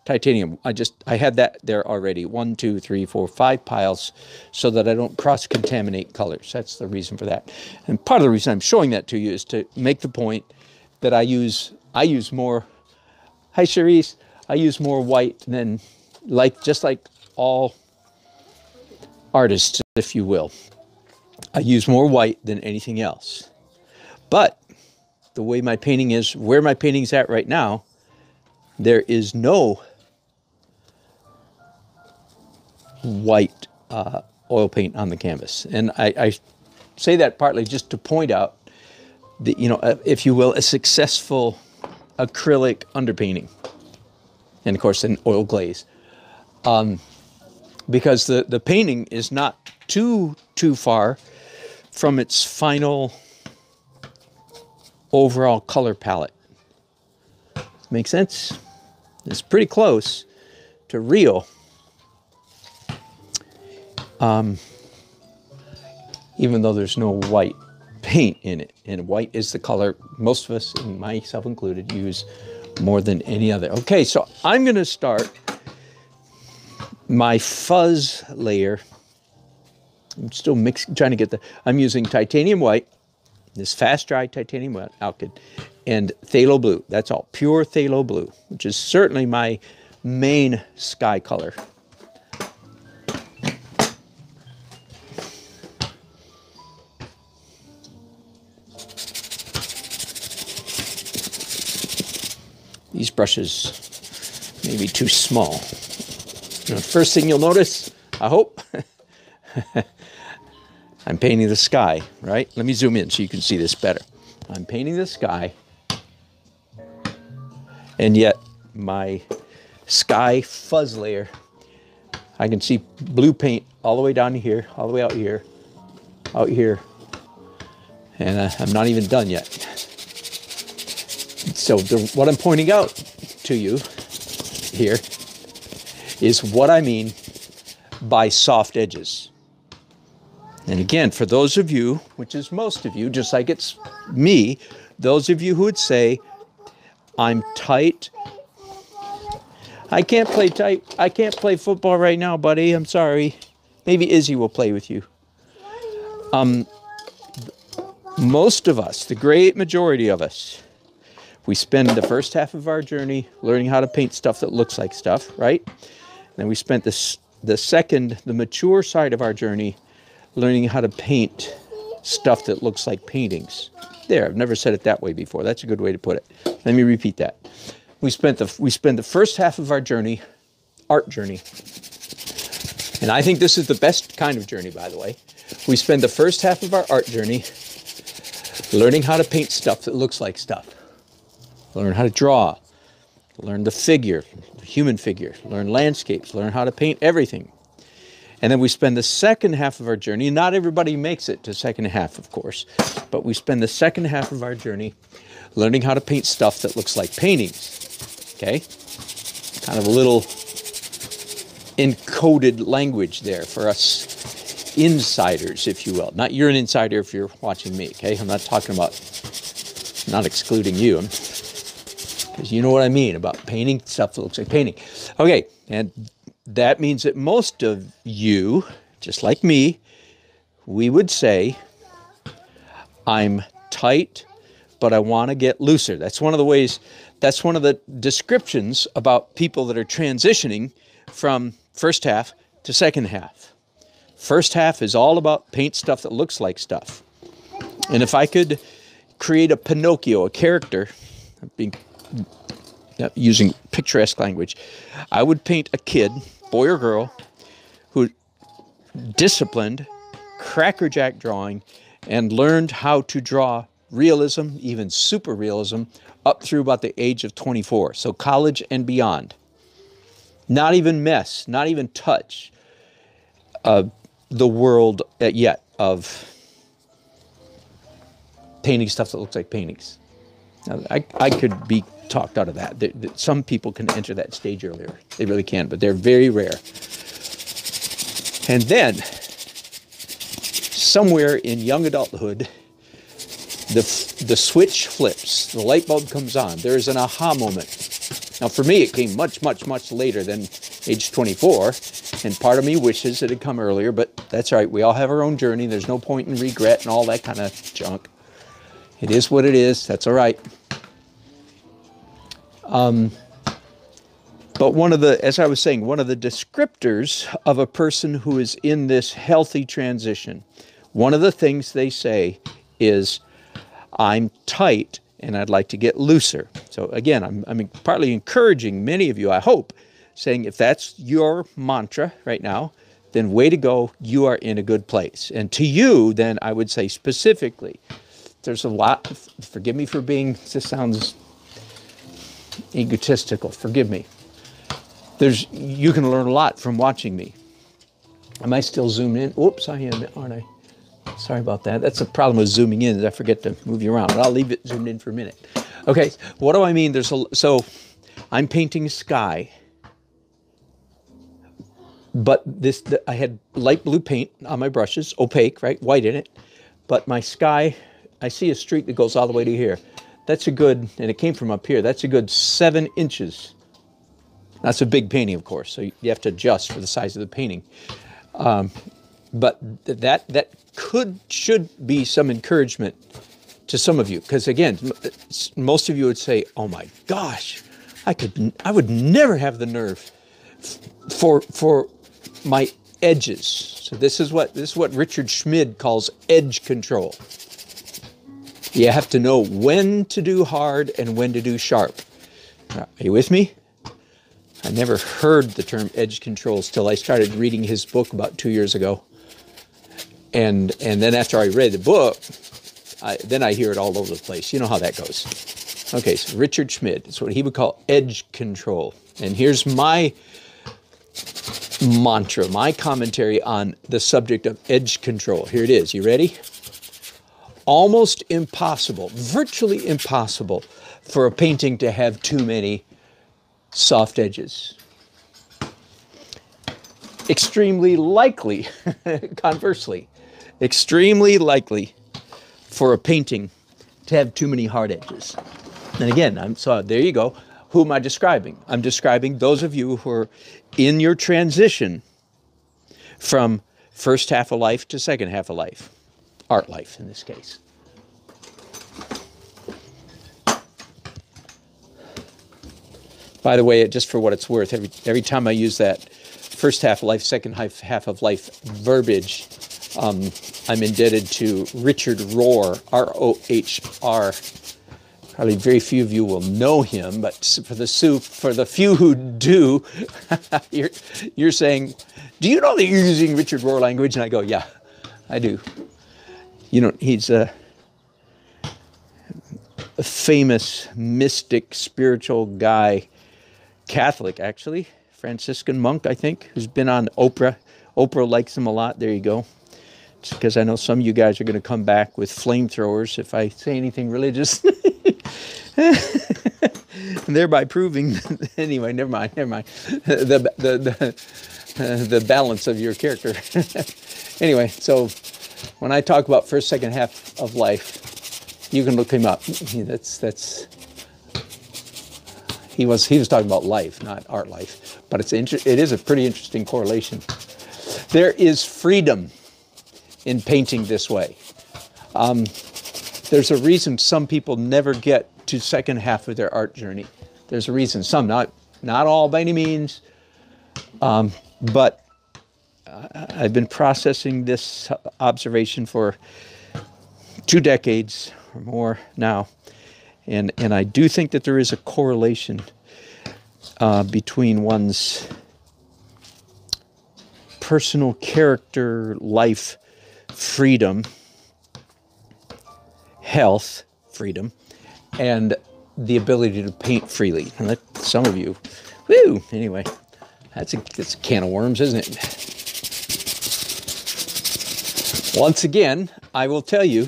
titanium. I had that there already. 1, 2, 3, 4, 5 piles, so that I don't cross-contaminate colors. That's the reason for that. And part of the reason I'm showing that to you is to make the point that I use more. Hi, Cherise. I use more white than just like all artists, if you will. I use more white than anything else. But the way my painting is, where my painting's at right now, there is no white oil paint on the canvas. And I say that partly just to point out that, if you will, a successful acrylic underpainting. And of course, an oil glaze. Because the painting is not too far from its final overall color palette. Make sense? It's pretty close to real. Even though there's no white paint in it. And white is the color most of us, and myself included, use more than any other. Okay, so I'm going to start my fuzz layer. I'm still trying to get I'm using titanium white, this fast dry titanium white alkyd, and phthalo blue. That's all, pure phthalo blue, which is certainly my main sky color. These brushes may be too small. First thing you'll notice, I hope, I'm painting the sky, right? Let me zoom in so you can see this better. I'm painting the sky, and yet my sky fuzz layer, I can see blue paint all the way down to here, all the way out here, and I'm not even done yet. So what I'm pointing out to you here is what I mean by soft edges. And again, for those of you, which is most of you, just like it's me, those of you who would say, I'm tight. I can't play tight. I can't play football right now, buddy. I'm sorry. Maybe Izzy will play with you. Most of us, the great majority of us, we spend the first half of our journey learning how to paint stuff that looks like stuff, right? Then we spent the mature side of our journey learning how to paint stuff that looks like paintings. There, I've never said it that way before. That's a good way to put it. Let me repeat that. We spend the first half of our journey, art journey, and I think this is the best kind of journey, by the way. We spend the first half of our art journey learning how to paint stuff that looks like stuff. Learn how to draw, learn the figure, the human figure, learn landscapes, learn how to paint everything. And then we spend the second half of our journey, and not everybody makes it to second half, of course, but we spend the second half of our journey learning how to paint stuff that looks like paintings, okay? Kind of a little encoded language there for us insiders, if you will. Not you're an insider if you're watching me, okay? I'm not talking about, not excluding you, because you know what I mean about painting stuff that looks like painting. Okay, and that means that most of you, just like me, we would say, I'm tight, but I want to get looser. That's one of the ways, that's one of the descriptions about people that are transitioning from first half to second half. First half is all about paint stuff that looks like stuff. And if I could create a Pinocchio, a character, being using picturesque language, I would paint a kid, boy or girl, who disciplined, crackerjack drawing, and learned how to draw realism, even super realism, up through about the age of 24. So college and beyond. Not even mess, not even touch the world yet of painting stuff that looks like paintings. Now, I could be talked out of that. Some people can enter that stage earlier. They really can, but they're very rare. And then, somewhere in young adulthood, the switch flips. The light bulb comes on. There is an aha moment. Now, for me, it came much, much, much later than age 24. And part of me wishes it had come earlier, but that's all right. We all have our own journey. There's no point in regret and all that kind of junk. It is what it is. That's all right. But one of the, as I was saying, one of the descriptors of a person who is in this healthy transition, one of the things they say is, I'm tight and I'd like to get looser. So again, I'm partly encouraging many of you, I hope, saying if that's your mantra right now, then way to go, you are in a good place. And to you, then I would say specifically, there's a lot, forgive me for being, this sounds egotistical, forgive me. You can learn a lot from watching me. Am I still zoomed in? Oops, I am, aren't I? Sorry about that. That's the problem with zooming in, is I forget to move you around, but I'll leave it zoomed in for a minute. Okay, what do I mean? So I'm painting sky, but I had light blue paint on my brushes, opaque, right, white in it, but my sky I see a streak that goes all the way to here. That's a good, and it came from up here, that's a good 7 inches. That's a big painting, of course, so you have to adjust for the size of the painting. But that should be some encouragement to some of you, because again, most of you would say, "Oh my gosh, I would never have the nerve for my edges." So this is what Richard Schmid calls edge control. You have to know when to do hard and when to do sharp. Are you with me? I never heard the term edge controls till I started reading his book about 2 years ago. And then after I read the book, then I hear it all over the place. You know how that goes. Okay, so Richard Schmid, it's what he would call edge control. And here's my mantra, my commentary on the subject of edge control. Here it is. You ready? Almost impossible, virtually impossible for a painting to have too many soft edges. Extremely likely, conversely, extremely likely for a painting to have too many hard edges. And again, so there you go. Who am I describing? I'm describing those of you who are in your transition from first half of life to second half of life. Art life in this case. By the way, just for what it's worth, every time I use that first half of life, second half of life verbiage, I'm indebted to Richard Rohr, R-O-H-R. Probably very few of you will know him, but for the few who do, you're saying, "Do you know that you're using Richard Rohr language?" And I go, "Yeah, I do." You know, he's a famous mystic, spiritual guy, Catholic actually, Franciscan monk, I think, who's been on Oprah. Oprah likes him a lot. There you go. Just because I know some of you guys are going to come back with flamethrowers if I say anything religious. And thereby proving, anyway, never mind, the balance of your character. Anyway, so when I talk about first, second half of life, you can look him up. He was talking about life, not art life, but it is a pretty interesting correlation. There is freedom in painting this way. There's a reason some people never get to second half of their art journey. There's a reason. Some, not all by any means, but I've been processing this observation for 2 decades or more now, and I do think that there is a correlation between one's personal character, life, freedom, health, freedom, and the ability to paint freely. And let some of you, woo, anyway, that's a can of worms, isn't it? Once again, I will tell you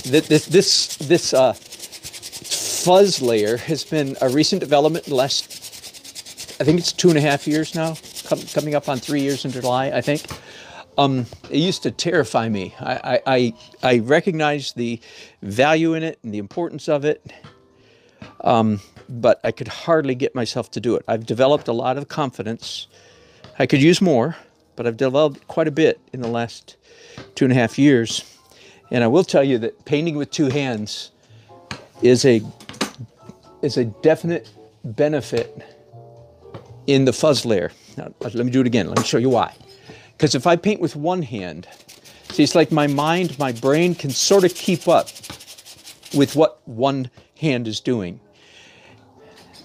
that this fuzz layer has been a recent development in the last, I think it's 2.5 years now, coming up on 3 years in July, I think. It used to terrify me. I recognized the value in it and the importance of it, but I could hardly get myself to do it. I've developed a lot of confidence. I could use more, but I've developed quite a bit in the last 2.5 years. And I will tell you that painting with 2 hands is a definite benefit in the fuzz layer. Now, let me do it again. Let me show you why. Because if I paint with 1 hand, see, it's like my brain can sort of keep up with what 1 hand is doing.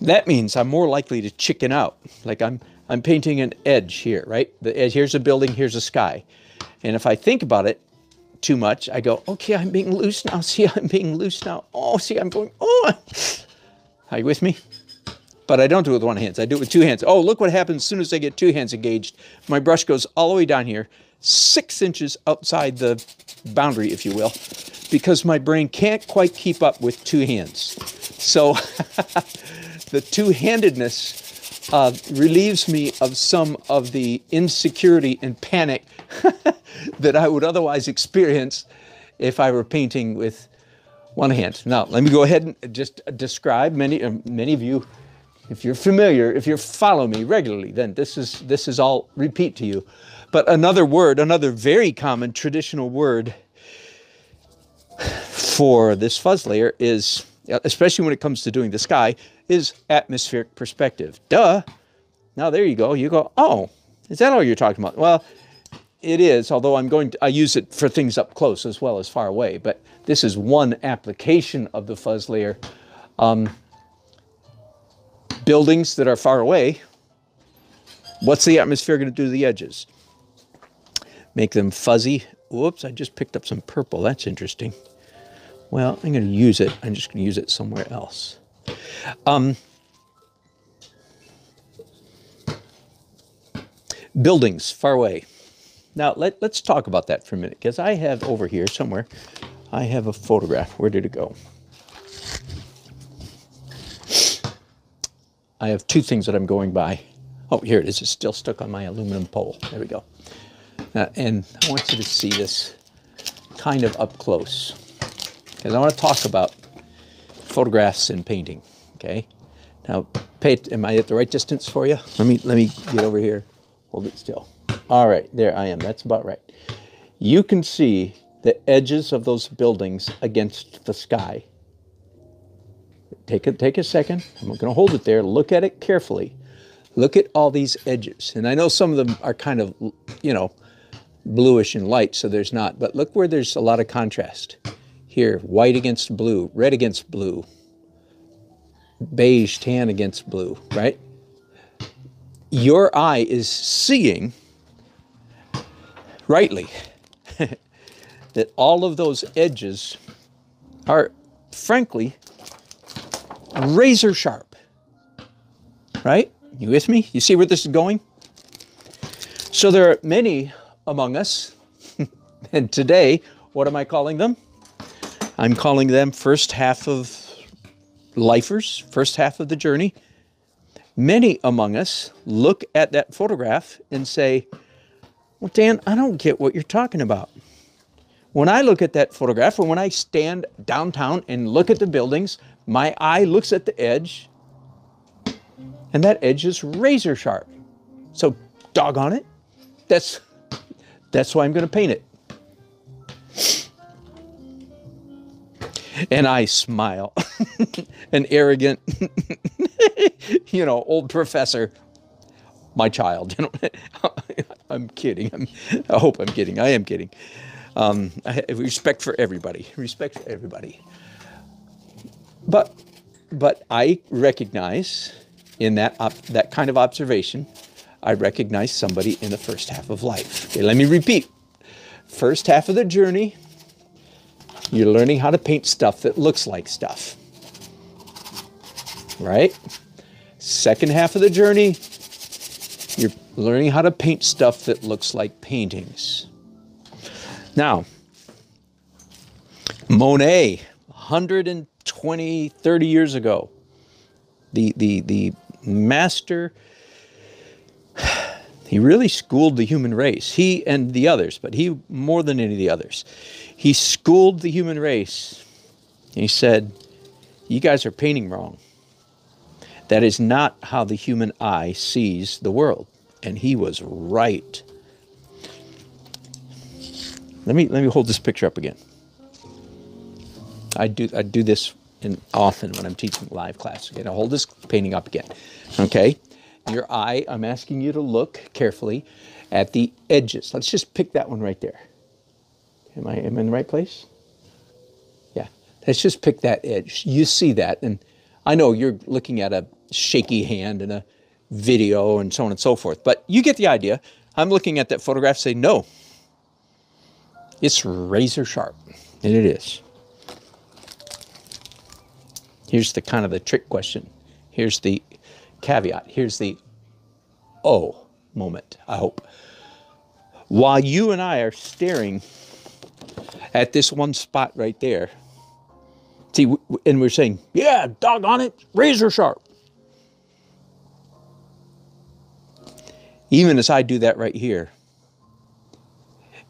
That means I'm more likely to chicken out. Like I'm painting an edge here, right? The edge, here's a building, here's a sky. And if I think about it too much, I go, okay, I'm being loose now. See, I'm being loose now. Oh, see, I'm going, oh. Are you with me? But I don't do it with 1 hand. I do it with 2 hands. Oh, look what happens as soon as I get 2 hands engaged. My brush goes all the way down here, 6 inches outside the boundary, if you will, because my brain can't quite keep up with 2 hands. So the 2-handedness relieves me of some of the insecurity and panic that I would otherwise experience if I were painting with one hand. Now, let me go ahead and just describe. Many of you, if you're familiar, if you follow me regularly, then this is all repeat to you. But another word, another very common traditional word for this fuzz layer is, especially when it comes to doing the sky, is atmospheric perspective. Duh. Now there you go. You go, oh, is that all you're talking about? Well, it is, although I use it for things up close as well as far away. But this is one application of the fuzz layer. Buildings that are far away, what's the atmosphere going to do to the edges? Make them fuzzy. Whoops, I just picked up some purple. That's interesting. Well, I'm going to use it. I'm just going to use it somewhere else. Buildings far away. Now, let's talk about that for a minute, because I have over here somewhere, I have a photograph. Where did it go? I have two things that I'm going by. Oh, here it is. It's still stuck on my aluminum pole. There we go. And I want you to see this kind of up close, because I want to talk about photographs and painting. Okay. Now, am I at the right distance for you? Let me get over here. Hold it still. All right, there I am. That's about right. You can see the edges of those buildings against the sky. Take a second. I'm going to hold it there. Look at it carefully. Look at all these edges. And I know some of them are kind of, you know, bluish and light, so there's not. But look where there's a lot of contrast. Here, white against blue, red against blue, beige, tan against blue, right? Your eye is seeing, rightly, that all of those edges are, frankly, razor sharp, right? You with me? You see where this is going? So there are many among us, and today, what am I calling them? I'm calling them first half of lifers, first half of the journey. Many among us look at that photograph and say, well, Dan, I don't get what you're talking about. When I look at that photograph, or when I stand downtown and look at the buildings, my eye looks at the edge, and that edge is razor sharp. So, doggone it, that's why I'm going to paint it. And I smile, an arrogant, you know, old professor, my child. You know, I'm kidding. I hope I'm kidding. I am kidding. I have respect for everybody. Respect for everybody. But I recognize in that kind of observation, I recognize somebody in the first half of life. Okay, let me repeat. First half of the journey, you're learning how to paint stuff that looks like stuff. Right? Second half of the journey, you're learning how to paint stuff that looks like paintings. Now, Monet, 120, 30 years ago, the master, he really schooled the human race. He and the others, but he more than any of the others. He schooled the human race. He said, you guys are painting wrong. That is not how the human eye sees the world. And he was right. Let me hold this picture up again. I do this often when I'm teaching live class. Okay, now hold this painting up again. Okay, your eye, I'm asking you to look carefully at the edges. Let's just pick that one right there. Am I in the right place? Yeah, let's just pick that edge. You see that, and I know you're looking at a shaky hand and a video and so on and so forth, but you get the idea. I'm looking at that photograph and say, no, it's razor sharp, and it is. Here's the kind of the trick question. Here's the caveat. Here's the oh moment, I hope. While you and I are staring at this one spot right there, see, and we're saying, yeah, doggone it, razor sharp. Even as I do that right here,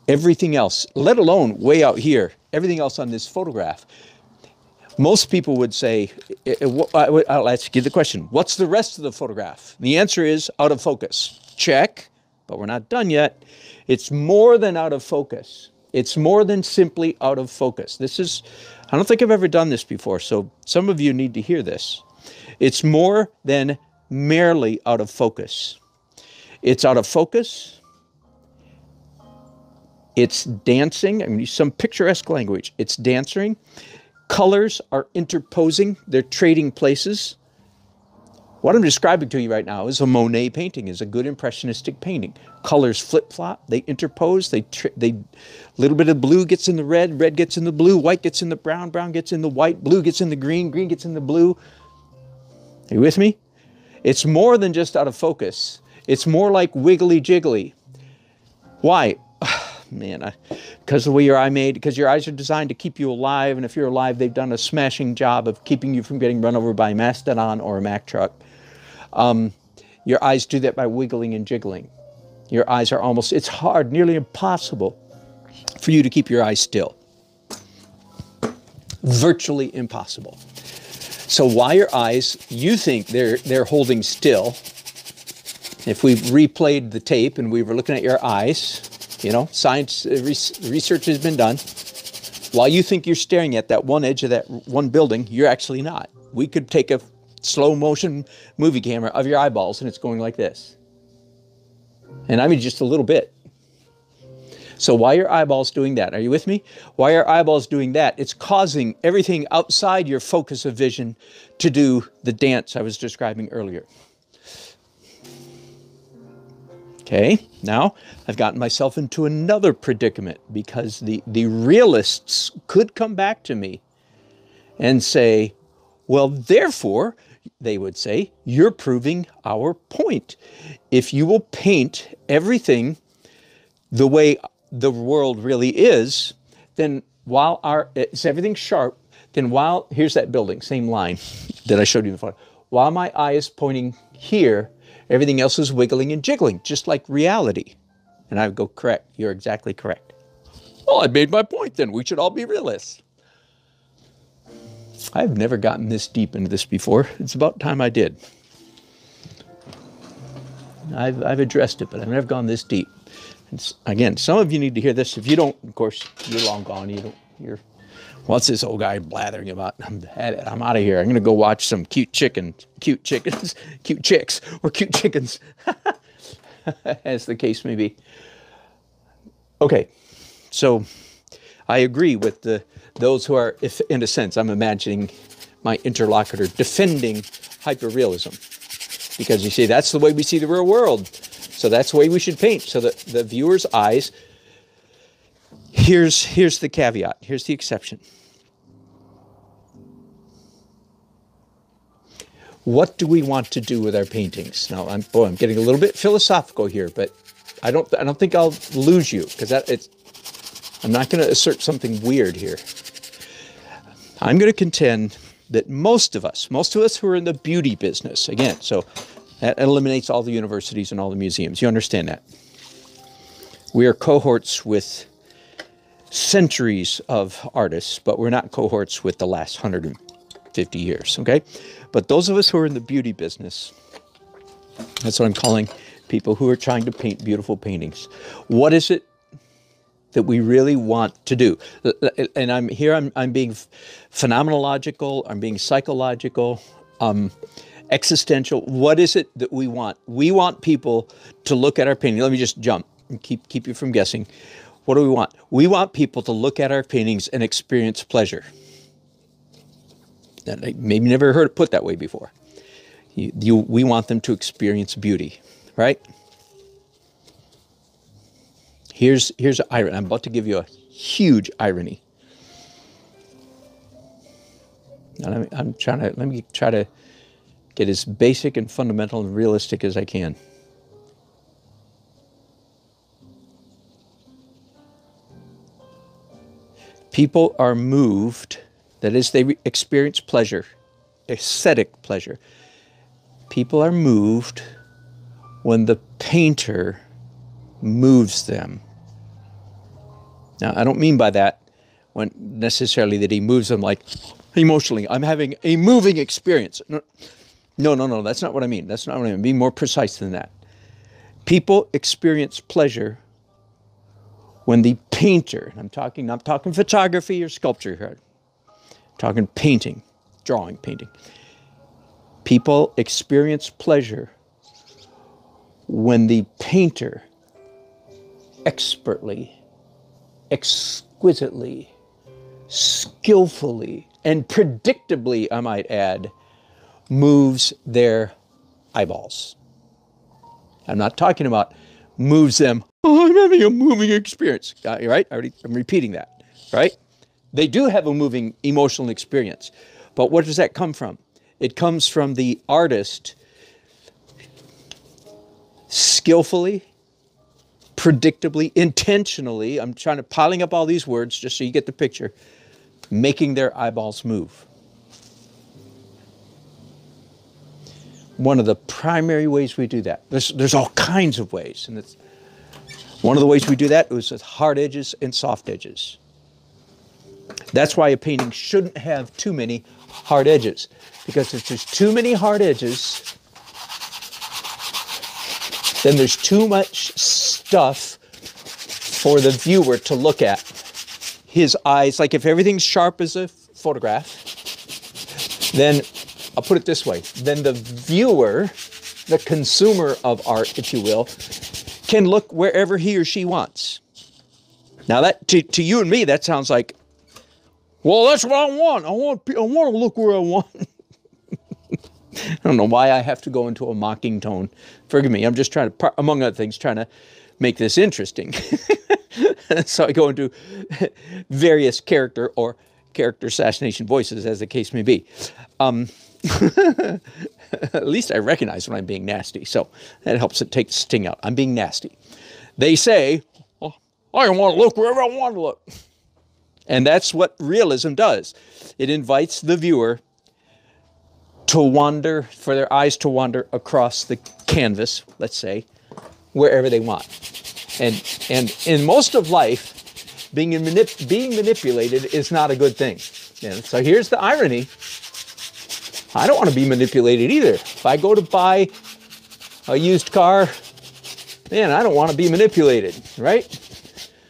everything else, let alone way out here, everything else on this photograph. Most people would say, I'll ask you the question, what's the rest of the photograph? The answer is out of focus. Check, but we're not done yet. It's more than out of focus. It's more than simply out of focus. This is, I don't think I've ever done this before, so some of you need to hear this. It's more than merely out of focus. It's out of focus. It's dancing. I'm going to use some picturesque language. It's dancing. Colors are interposing. They're trading places. What I'm describing to you right now is a Monet painting, is a good impressionistic painting. Colors flip-flop. They interpose. They little bit of blue gets in the red. Red gets in the blue. White gets in the brown. Brown gets in the white. Blue gets in the green. Green gets in the blue. Are you with me? It's more than just out of focus. It's more like wiggly jiggly. Why? Man, because of the way your eye made, because your eyes are designed to keep you alive, and if you're alive, they've done a smashing job of keeping you from getting run over by a Mastodon or a Mack truck. Your eyes do that by wiggling and jiggling. Your eyes are almost, it's hard, nearly impossible for you to keep your eyes still. Virtually impossible. So while your eyes, you think they're holding still, if we replayed the tape and we were looking at your eyes, you know, science research has been done. While you think you're staring at that one edge of that one building, you're actually not. We could take a slow motion movie camera of your eyeballs and it's going like this. And I mean just a little bit. So why are your eyeballs doing that? Are you with me? Why are eyeballs doing that? It's causing everything outside your focus of vision to do the dance I was describing earlier. Okay, now I've gotten myself into another predicament because the realists could come back to me and say, well, therefore, they would say, you're proving our point. If you will paint everything the way the world really is, then while is everything sharp, then while, here's that building, same line that I showed you before. While my eye is pointing here, everything else is wiggling and jiggling, just like reality. And I would go, correct, you're exactly correct. Well, I made my point then, we should all be realists. I've never gotten this deep into this before. It's about time I did. I've addressed it, but I've never gone this deep. Again, some of you need to hear this. If you don't, of course, you're long gone. What's this old guy blathering about? I'm out of here. I'm going to go watch some cute chicks, or cute chickens, as the case may be. Okay, so I agree with those who are, if in a sense, I'm imagining my interlocutor defending hyperrealism. Because you see, that's the way we see the real world. So that's the way we should paint. So that the viewer's eyes, here's the caveat, here's the exception. What do we want to do with our paintings? Now, I'm getting a little bit philosophical here, but I don't think I'll lose you, because I'm not going to assert something weird here. I'm going to contend that most of us who are in the beauty business, again, so that eliminates all the universities and all the museums. You understand that? We are cohorts with centuries of artists, but we're not cohorts with the last 150 years, okay? But those of us who are in the beauty business, that's what I'm calling people who are trying to paint beautiful paintings. What is it that we really want to do? And I'm being phenomenological, I'm being psychological, existential. What is it that we want? We want people to look at our painting. Let me just jump and keep you from guessing. What do we want? We want people to look at our paintings and experience pleasure. That I maybe never heard it put that way before. We want them to experience beauty, right? Here's an irony. I'm about to give you a huge irony. Now, let me try to get as basic and fundamental and realistic as I can. People are moved, that is, they experience pleasure, aesthetic pleasure. People are moved when the painter moves them. Now, I don't mean by that when necessarily that he moves them like emotionally. I'm having a moving experience. No, that's not what I mean. That's not what I mean. Be more precise than that. People experience pleasure when the painter, I'm not talking photography or sculpture here, I'm talking painting, drawing, painting. People experience pleasure when the painter expertly, exquisitely, skillfully, and predictably, I might add, moves their eyeballs. I'm not talking about moves them, oh, I'm having a moving experience, right? I'm repeating that, right? They do have a moving emotional experience, but where does that come from? It comes from the artist skillfully, predictably, intentionally, I'm trying to piling up all these words just so you get the picture, making their eyeballs move. One of the primary ways we do that, there's all kinds of ways, and it's one of the ways we do that is with hard edges and soft edges. That's why a painting shouldn't have too many hard edges, because if there's too many hard edges, then there's too much stuff for the viewer to look at. His eyes, like if everything's sharp as a photograph, then I'll put it this way, then the viewer, the consumer of art, if you will, can look wherever he or she wants. Now that, to you and me, that sounds like, well, that's what I want. I want to look where I want. I don't know why I have to go into a mocking tone. Forgive me, I'm just trying to, among other things, trying to make this interesting. So I go into various character or character assassination voices, as the case may be. At least I recognize when I'm being nasty, so that helps it take the sting out. I'm being nasty. They say, oh, I want to look wherever I want to look. And that's what realism does. It invites the viewer to wander, for their eyes to wander across the canvas, let's say, wherever they want. And in most of life, being manipulated is not a good thing. Yeah, so here's the irony. I don't want to be manipulated either. If I go to buy a used car, man, I don't want to be manipulated, right?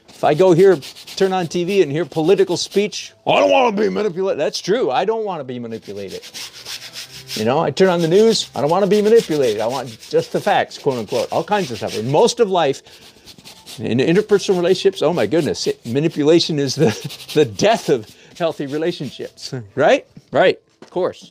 If I go here, turn on TV and hear political speech, I don't want to be manipulated. That's true. I don't want to be manipulated. You know, I turn on the news, I don't want to be manipulated. I want just the facts, quote unquote, all kinds of stuff. In most of life, in interpersonal relationships, oh my goodness, manipulation is the death of healthy relationships, right? Right, of course.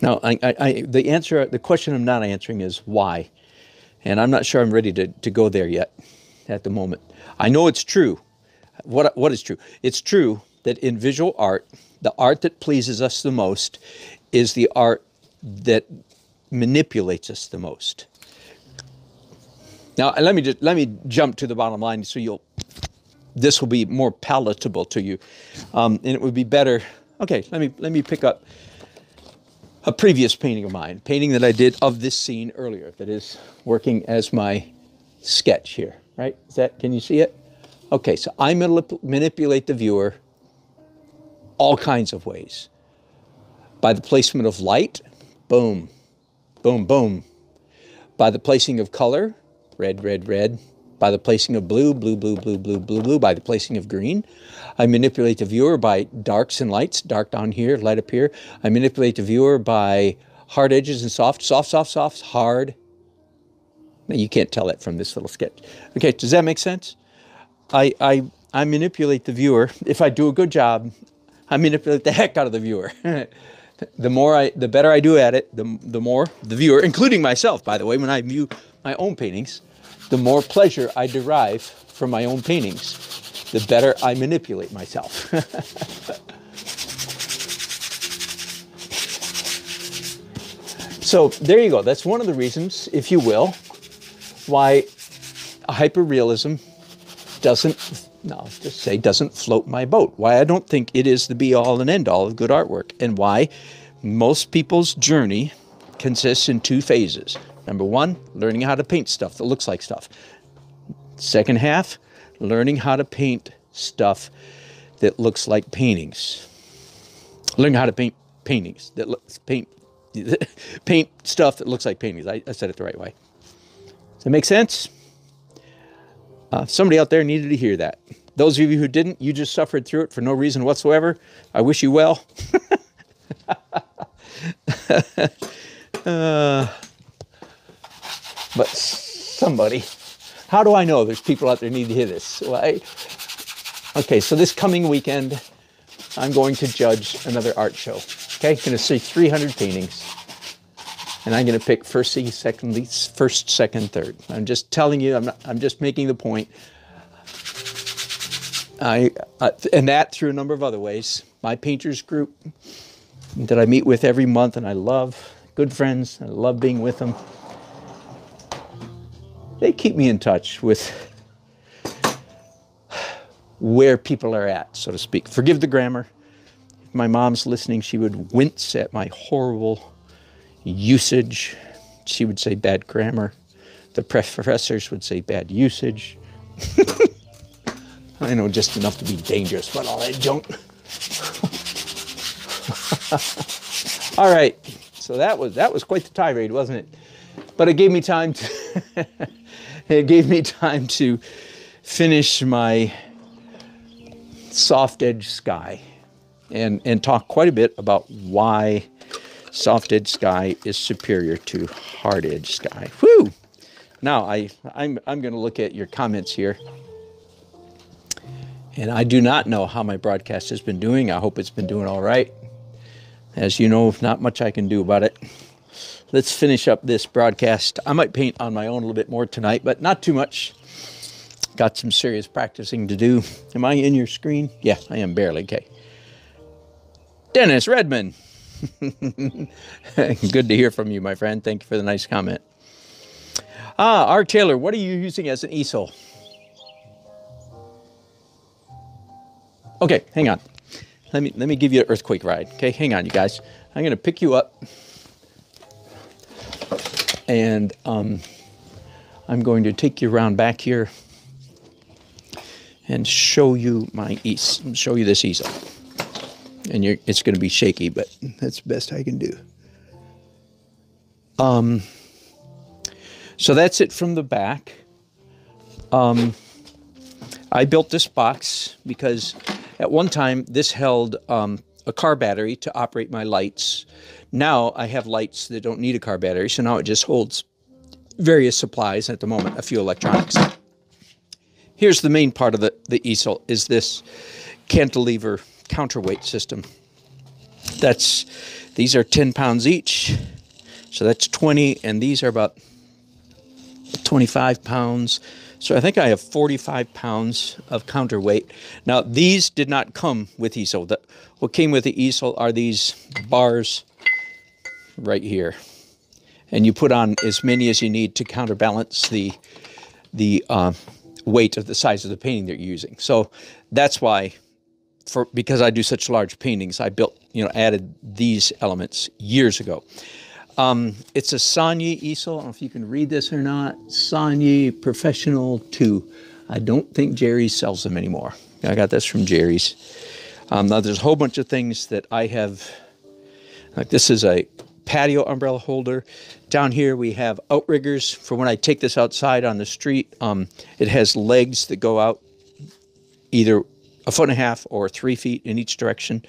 Now, the question I'm not answering is why, and I'm not sure I'm ready to go there yet at the moment. I know it's true. What is true? It's true that in visual art, the art that pleases us the most is the art that manipulates us the most. Now, let me jump to the bottom line so this will be more palatable to you, and it would be better. Okay, let me pick up a previous painting of mine, painting that I did of this scene earlier, that is working as my sketch here, right? Can you see it? Okay, so I manipulate the viewer all kinds of ways. By the placement of light, boom, boom, boom. By the placing of color, red, red, red. By the placing of blue, blue, blue, blue, blue, blue, blue. By the placing of green. I manipulate the viewer by darks and lights, dark down here, light up here. I manipulate the viewer by hard edges and soft, soft, soft, soft, hard. Now you can't tell that from this little sketch. Okay, does that make sense? I manipulate the viewer. If I do a good job, I manipulate the heck out of the viewer. The better I do at it, the more the viewer, including myself, by the way, when I view my own paintings, the more pleasure I derive from my own paintings, the better I manipulate myself. So there you go. That's one of the reasons, if you will, why hyperrealism doesn't float my boat. Why I don't think it is the be-all and end-all of good artwork, and why most people's journey consists in two phases. Number one, learning how to paint stuff that looks like stuff. Second half, learning how to paint stuff that looks like paintings. Learning how to paint paintings that looks paint stuff that looks like paintings. I said it the right way. Does that make sense? Somebody out there needed to hear that. Those of you who didn't, you just suffered through it for no reason whatsoever. I wish you well. But somebody, how do I know there's people out there need to hear this? Well, okay, so this coming weekend, I'm going to judge another art show. Okay, I'm going to see 300 paintings. And I'm going to pick first, second, third. I'm just telling you, I'm just making the point. And that through a number of other ways. My painters group that I meet with every month and I love, good friends, I love being with them. They keep me in touch with where people are at, so to speak. Forgive the grammar. If my mom's listening, she would wince at my horrible usage. She would say bad grammar. The professors would say bad usage. I know just enough to be dangerous, but all that junk. All right, so that was quite the tirade, wasn't it? But it gave me time to finish my soft edge sky and talk quite a bit about why soft edge sky is superior to hard edge sky. Whew! Now I'm going to look at your comments here. And I do not know how my broadcast has been doing. I hope it's been doing all right. As you know, not much I can do about it. Let's finish up this broadcast. I might paint on my own a little bit more tonight, but not too much. Got some serious practicing to do. Am I in your screen? Yeah, I am barely. Okay. Dennis Redmond. Good to hear from you, my friend. Thank you for the nice comment. R. Taylor, what are you using as an easel? Okay, hang on. Let me give you an earthquake ride. Okay, hang on, you guys. I'm going to pick you up, and I'm going to take you around back here and show you show you this easel. And it's going to be shaky, but that's the best I can do. So that's it from the back. I built this box because at one time this held a car battery to operate my lights. Now I have lights that don't need a car battery, so now it just holds various supplies at the moment, a few electronics. Here's the main part of the easel, is this cantilever counterweight system. These are 10 pounds each, so that's 20, and these are about 25 pounds. So I think I have 45 pounds of counterweight. Now, these did not come with easel. What came with the easel are these bars right here. And you put on as many as you need to counterbalance the weight of the size of the painting that you're using. So that's why, because I do such large paintings, I built, added these elements years ago. It's a Sanye easel. I don't know if you can read this or not. Sanye Professional 2. I don't think Jerry's sells them anymore. I got this from Jerry's. Now there's a whole bunch of things that I have. Like this is a patio umbrella holder. Down here we have outriggers for when I take this outside on the street. It has legs that go out either 1.5 feet or 3 feet in each direction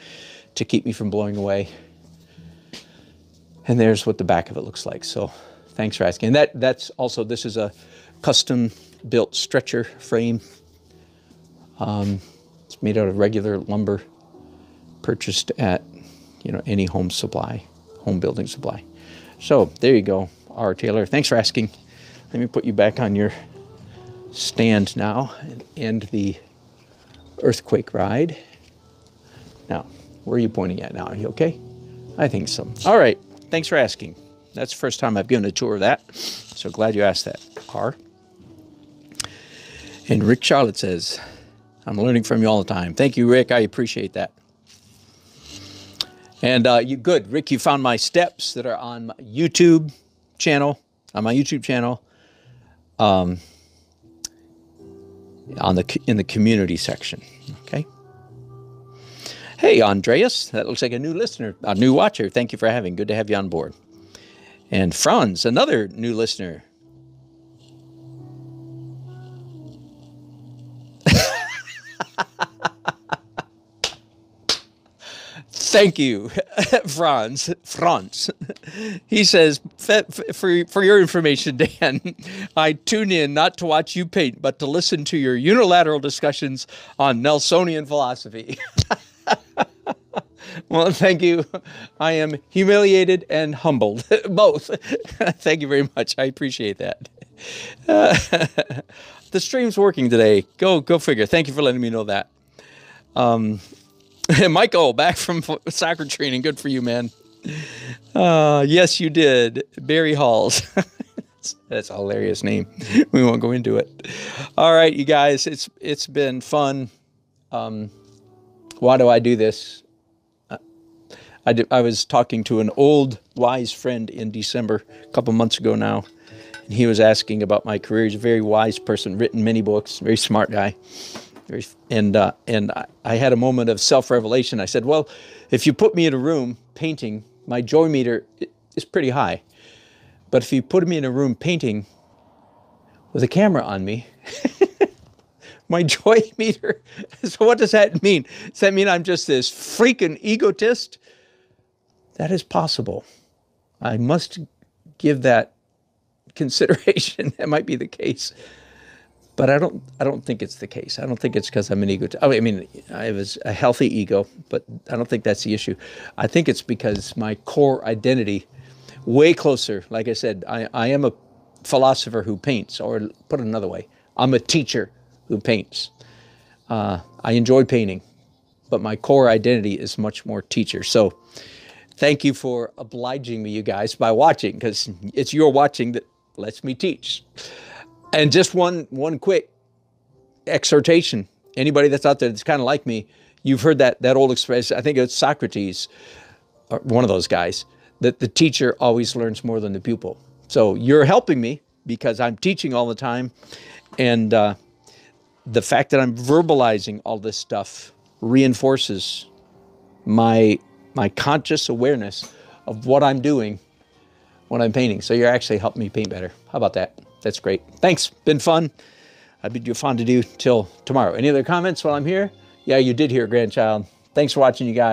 to keep me from blowing away. And there's what the back of it looks like. So thanks for asking. And that's also, this is a custom built stretcher frame. It's made out of regular lumber purchased at, any home building supply. So there you go, R. Taylor. Thanks for asking. Let me put you back on your stand now and end the earthquake ride. Now, where are you pointing at now? Are you okay? I think so. All right. Thanks for asking. That's the first time I've given a tour of that. So glad you asked that, R. And Rick Charlotte says, I'm learning from you all the time. Thank you, Rick. I appreciate that. And good. Rick, you found my steps that are on my YouTube channel. on my YouTube channel, in the community section. Okay. Hey, Andreas, that looks like a new listener, a new watcher. Thank you for having. Good to have you on board. And Franz, another new listener. Thank you, Franz. He says, for your information, Dan, I tune in not to watch you paint, but to listen to your unilateral discussions on Nelsonian philosophy. Well, thank you. I am humiliated and humbled, both. Thank you very much. I appreciate that. The stream's working today. Go figure. Thank you for letting me know that. Michael, back from soccer training. Good for you, man. Yes, you did. Barry Halls. That's a hilarious name. We won't go into it. All right, you guys. It's been fun. Why do I do this? I was talking to an old wise friend in December, a couple months ago now, and he was asking about my career. He's a very wise person, written many books, very smart guy. And I had a moment of self-revelation. I said, well, if you put me in a room painting, my joy meter is pretty high. But if you put me in a room painting with a camera on me, my joy meter, so what does that mean? Does that mean I'm just this freaking egotist? That is possible. I must give that consideration. That might be the case. But I don't think it's the case. I don't think it's because I'm an egotist. I mean, I have a healthy ego, but I don't think that's the issue. I think it's because my core identity, way closer, like I said, I am a philosopher who paints, or put it another way, I'm a teacher who paints. I enjoy painting, but my core identity is much more teacher. So thank you for obliging me, you guys, by watching, because it's your watching that lets me teach. And just one quick exhortation. Anybody that's out there that's kind of like me, you've heard that old expression, I think it's Socrates, or one of those guys, that the teacher always learns more than the pupil. So you're helping me because I'm teaching all the time. And the fact that I'm verbalizing all this stuff reinforces my conscious awareness of what I'm doing when I'm painting. So you're actually helping me paint better. How about that? That's great. Thanks. Been fun. I bid you fond adieu till tomorrow. Any other comments while I'm here? Yeah, you did hear, grandchild. Thanks for watching, you guys.